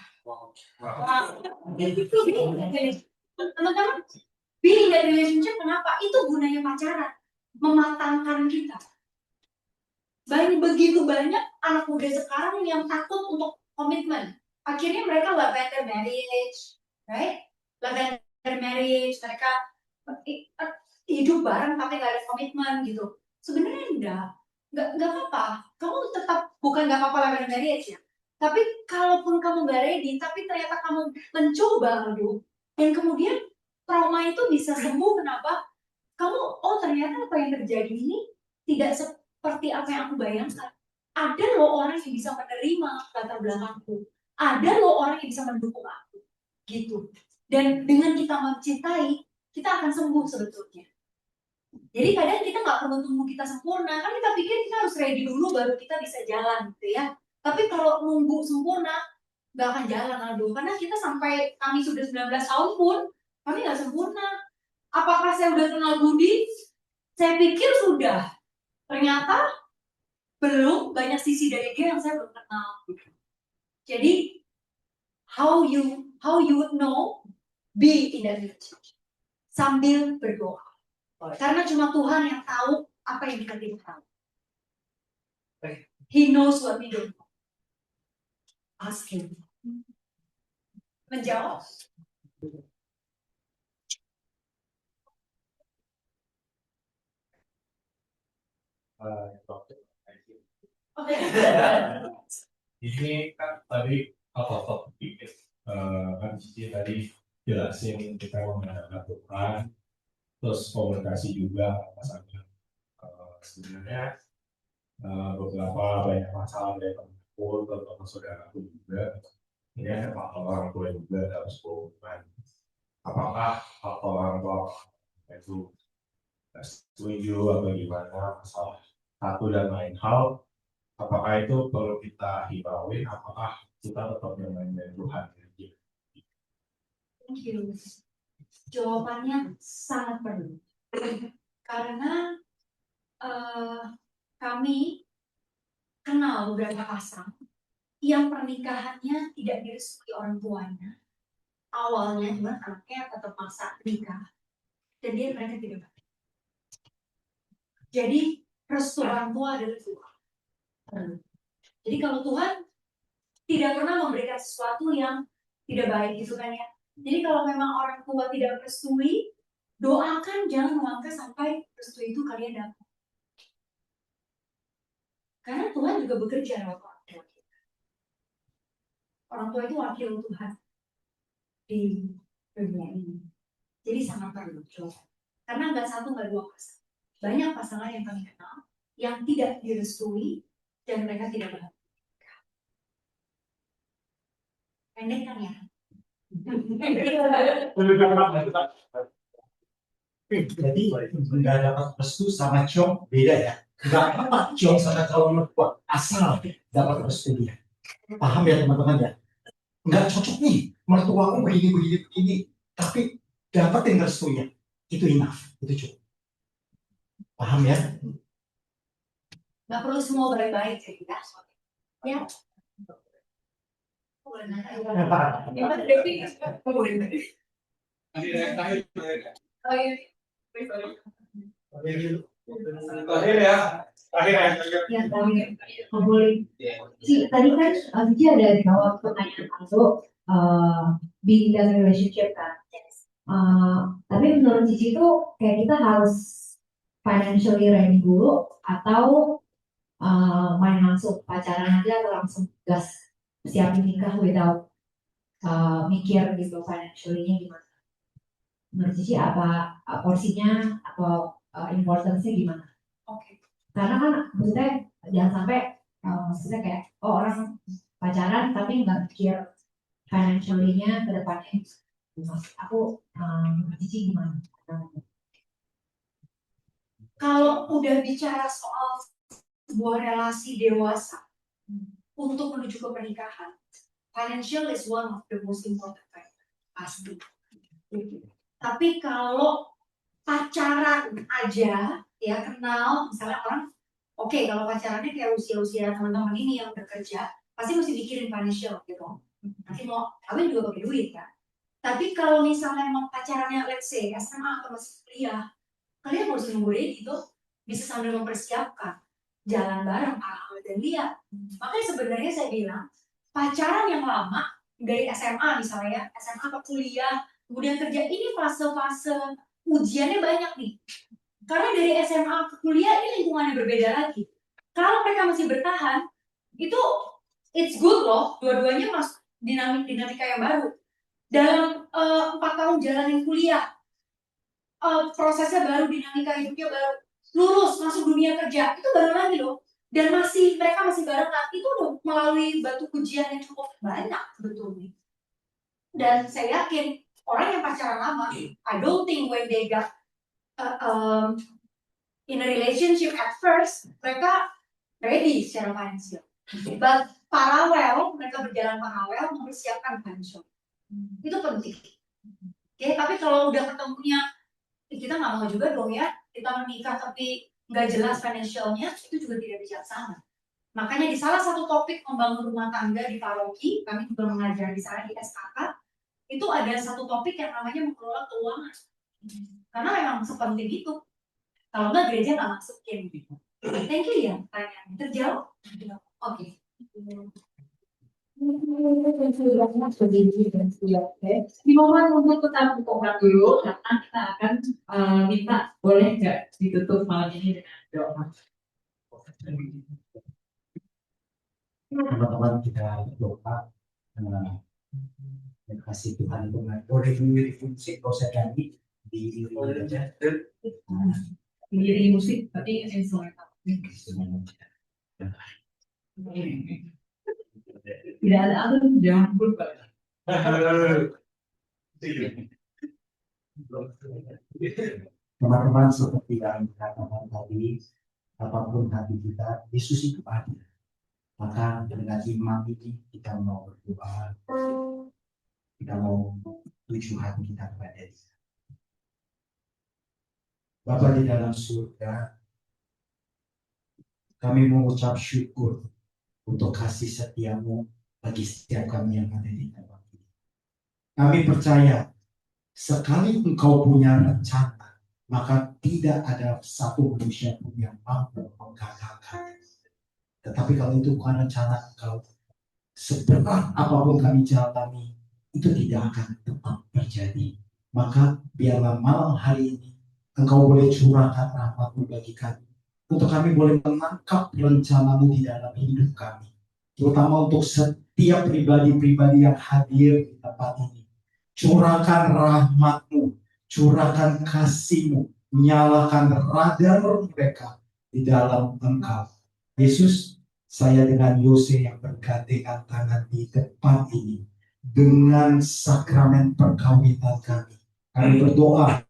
Teman-teman, be in that relationship kenapa? Itu gunanya pacaran, mematangkan kita. Begitu banyak anak muda sekarang yang takut untuk komitmen. Akhirnya mereka lavender marriage, right? Lavender marriage, mereka hidup bareng tapi nggak ada komitmen gitu. Sebenarnya nggak apa-apa. Kamu tetap bukan nggak apa-apa lavender marriage ya. Tapi kalaupun kamu nggak ready, tapi ternyata kamu mencoba dulu, dan kemudian trauma itu bisa sembuh. Kenapa? Kamu ternyata apa yang terjadi ini tidak seperti apa yang aku bayangkan. Ada loh orang yang bisa menerima latar belakangku. Ada loh orang yang bisa mendukung aku. Gitu. Dan dengan kita mencintai, kita akan sembuh sebetulnya. Jadi kadang kita nggak perlu tunggu kita sempurna. Kan kita pikir kita harus ready dulu baru kita bisa jalan gitu ya. Tapi kalau nunggu sempurna, nggak akan jalan Aldo. Karena kita sampai kami sudah 19 tahun pun, kami nggak sempurna. Apakah saya udah kenal Budi? Saya pikir sudah. Ternyata belum, banyak sisi dari dia yang saya belum kenal. Jadi how you would know, be in that relationship sambil berdoa. Karena cuma Tuhan yang tahu apa yang kita tidak tahu. He knows what we don't know. Ask him. Menjawab. Oke. Ini kan tadi apa topik kan Cici tadi jelasin kita mengandalkan Tuhan, terus komunikasi juga pasangan. Sebenarnya beberapa banyak masalah dari temanku, terutama saudaraku juga. Ini ada faktor orang tua juga dalam sebuah hubungan. Apakah faktor orang tua itu setuju atau gimana masalah satu dan lain hal? Apakah itu perlu kita hirauin? Apakah kita tetap bermain dengan Tuhan? Thank you. Jawabannya sangat perlu. Karena kami kenal beberapa pasang yang pernikahannya tidak direstui orang tuanya. Awalnya cuma anaknya tetap maksa nikah. dan mereka tidak baik. Jadi restu orang tua adalah Tuhan. Jadi kalau Tuhan tidak pernah memberikan sesuatu yang tidak baik gitu kan ya. Jadi kalau memang orang tua tidak merestui, doakan jangan melangkah sampai restu itu kalian dapat. Karena Tuhan juga bekerja lewat orang tua kita. Orang tua itu wakil Tuhan di dunia ini. Jadi sangat perlu coba. Karena nggak satu nggak dua pasangan. Banyak pasangan yang kami kenal yang tidak direstui dan mereka tidak bahagia. Pendek kan ya? Jadi nggak dapat restu sama Ciong beda ya. Nggak apa Ciong sama calon mertua asal dapat restu dia. Paham ya teman-teman ya? Nggak cocok nih mertuaku begini. Tapi dapetin restunya itu enough, itu cukup. Paham ya? Nggak perlu semua baik-baik ya. Ya. Terakhir ya. Ya, boleh. Tadi kan Cici ada jawab pertanyaan aku being in a relationship kan. Tapi menurut Cici itu kayak kita harus financially ready dulu atau main langsung pacaran aja atau langsung gas siapin nikah without mikir gitu financially-nya gimana? Menurut Cici apa porsinya atau importance-nya gimana? Oke. Karena kan maksudnya jangan sampai maksudnya kayak orang pacaran tapi nggak pikir financially-nya ke depannya. Aku Cici gimana? Kalau udah bicara soal sebuah relasi dewasa untuk menuju ke pernikahan, financial is one of the most important factor, pasti. Tapi kalau pacaran aja, ya kenal, misalnya orang, oke, kalau pacarannya kayak usia-usia teman-teman ini yang bekerja, pasti mesti mikirin financial gitu. Nanti mau kawin juga pakai duit kan. Tapi kalau misalnya emang pacarannya, let's say SMA atau masih kuliah, kalian harus nunggu ready tuh, bisa sambil mempersiapkan jalan bareng hal dan lihat. Makanya sebenarnya saya bilang pacaran yang lama dari SMA misalnya, SMA ke kuliah, kemudian kerja, ini fase-fase ujiannya banyak nih. Karena dari SMA ke kuliah ini lingkungannya berbeda lagi. Kalau mereka masih bertahan, itu it's good loh, dua-duanya masuk dinamika yang baru. Dalam 4 tahun jalanin kuliah, prosesnya baru, dinamika hidupnya baru, lulus masuk dunia kerja, itu baru lagi loh. Dan mereka masih bareng lagi, itu udah melalui batu ujian yang cukup banyak sebetulnya. Dan saya yakin orang yang pacaran lama, I don't think when they got in a relationship at first, mereka ready secara financial. But paralel, mereka berjalan paralel mempersiapkan financial. Itu penting. Oke, tapi kalau udah ketemunya, kita nggak mau juga dong ya, kita menikah tapi nggak jelas financialnya, itu juga tidak bijaksana. Makanya di salah satu topik membangun rumah tangga di paroki, kami juga mengajar di sana di SKK, itu ada satu topik yang namanya mengelola keuangan. Karena memang sepenting itu. Kalau nggak gereja nggak masukin. Thank you ya, pertanyaan. Terjawab? Oke. Di momen untuk kita buka dulu, karena kita akan minta boleh nggak ditutup malam ini dengan doa. Teman-teman kita doa. Terima kasih Tuhan itu boleh memilih fungsi proses tadi di aja. Mengiringi musik, tapi instrumental. Tidak ada album, jangan lupa. Teman-teman seperti yang dikatakan tadi, apapun hati kita, Yesus itu ada. Maka dengan imam ini kita mau berdoa, kita mau tuju hati kita kepada Dia. Bapa di dalam surga, kami mengucap syukur untuk kasih setiamu bagi setiap kami yang ada di tempat ini. Kami percaya sekali Engkau punya rencana maka tidak ada satu manusia pun yang mampu menggagalkan. Tetapi kalau itu bukan rencana Engkau, seberat apapun kami jalani, itu tidak akan tetap terjadi. Maka biarlah malam hari ini Engkau boleh curahkan rahmat-Mu bagi kami, untuk kami boleh menangkap rencana-Mu di dalam hidup kami, terutama untuk setiap pribadi-pribadi yang hadir di tempat ini. Curahkan rahmat-Mu, curahkan kasih-Mu, nyalakan radar mereka di dalam Engkau. Yesus, saya dengan Yose yang bergandengan tangan di depan ini, dengan sakramen perkawinan kami berdoa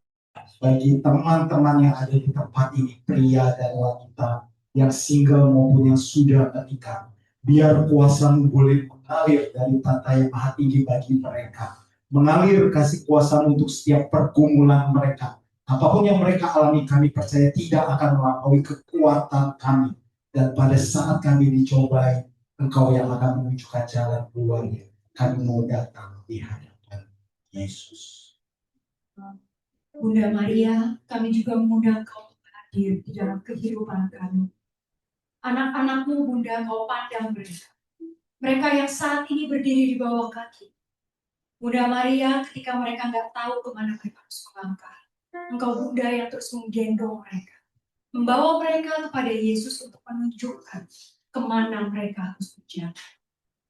bagi teman-teman yang ada di tempat ini, pria dan wanita, yang single maupun yang sudah menikah. Biar kuasa-Mu boleh mengalir dari tata yang maha tinggi bagi mereka, mengalir kasih kuasa untuk setiap pergumulan mereka. Apapun yang mereka alami, kami percaya tidak akan melampaui kekuatan kami. Dan pada saat kami dicobai, Engkau yang akan menunjukkan jalan keluarnya. Kami mau datang di hadapan Yesus. Bunda Maria, kami juga mengundang Kau hadir di dalam kehidupan kami. Anak-anak-Mu, Bunda, Kau pandang mereka. Mereka yang saat ini berdiri di bawah kaki. Bunda Maria, ketika mereka nggak tahu kemana mereka harus melangkah, Engkau Bunda yang terus menggendong mereka, membawa mereka kepada Yesus untuk menunjukkan kemana mereka harus berjalan.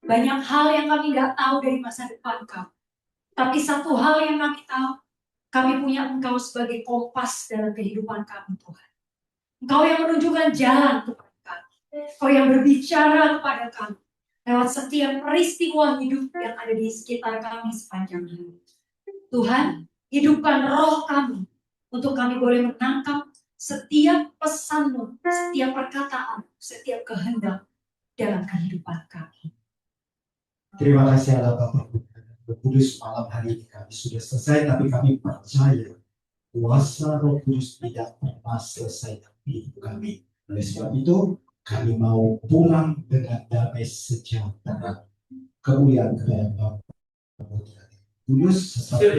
Banyak hal yang kami nggak tahu dari masa depan kami, tapi satu hal yang kami tahu, kami punya Engkau sebagai kompas dalam kehidupan kami, Tuhan. Engkau yang menunjukkan jalan kepada kami, Engkau yang berbicara kepada kami lewat setiap peristiwa hidup yang ada di sekitar kami sepanjang hidup. Tuhan, hidupkan roh kami untuk kami boleh menangkap setiap pesan-Mu, setiap perkataan, setiap kehendak dalam kehidupan kami. Terima kasih Allah Bapa Roh Kudus, malam hari ini kami sudah selesai, tapi kami percaya kuasa Roh Kudus tidak pernah selesai di hidup kami. Oleh sebab itu, kami mau pulang dengan damai sejahtera. Kemuliaan kepada Bapa Kudus, sesuatu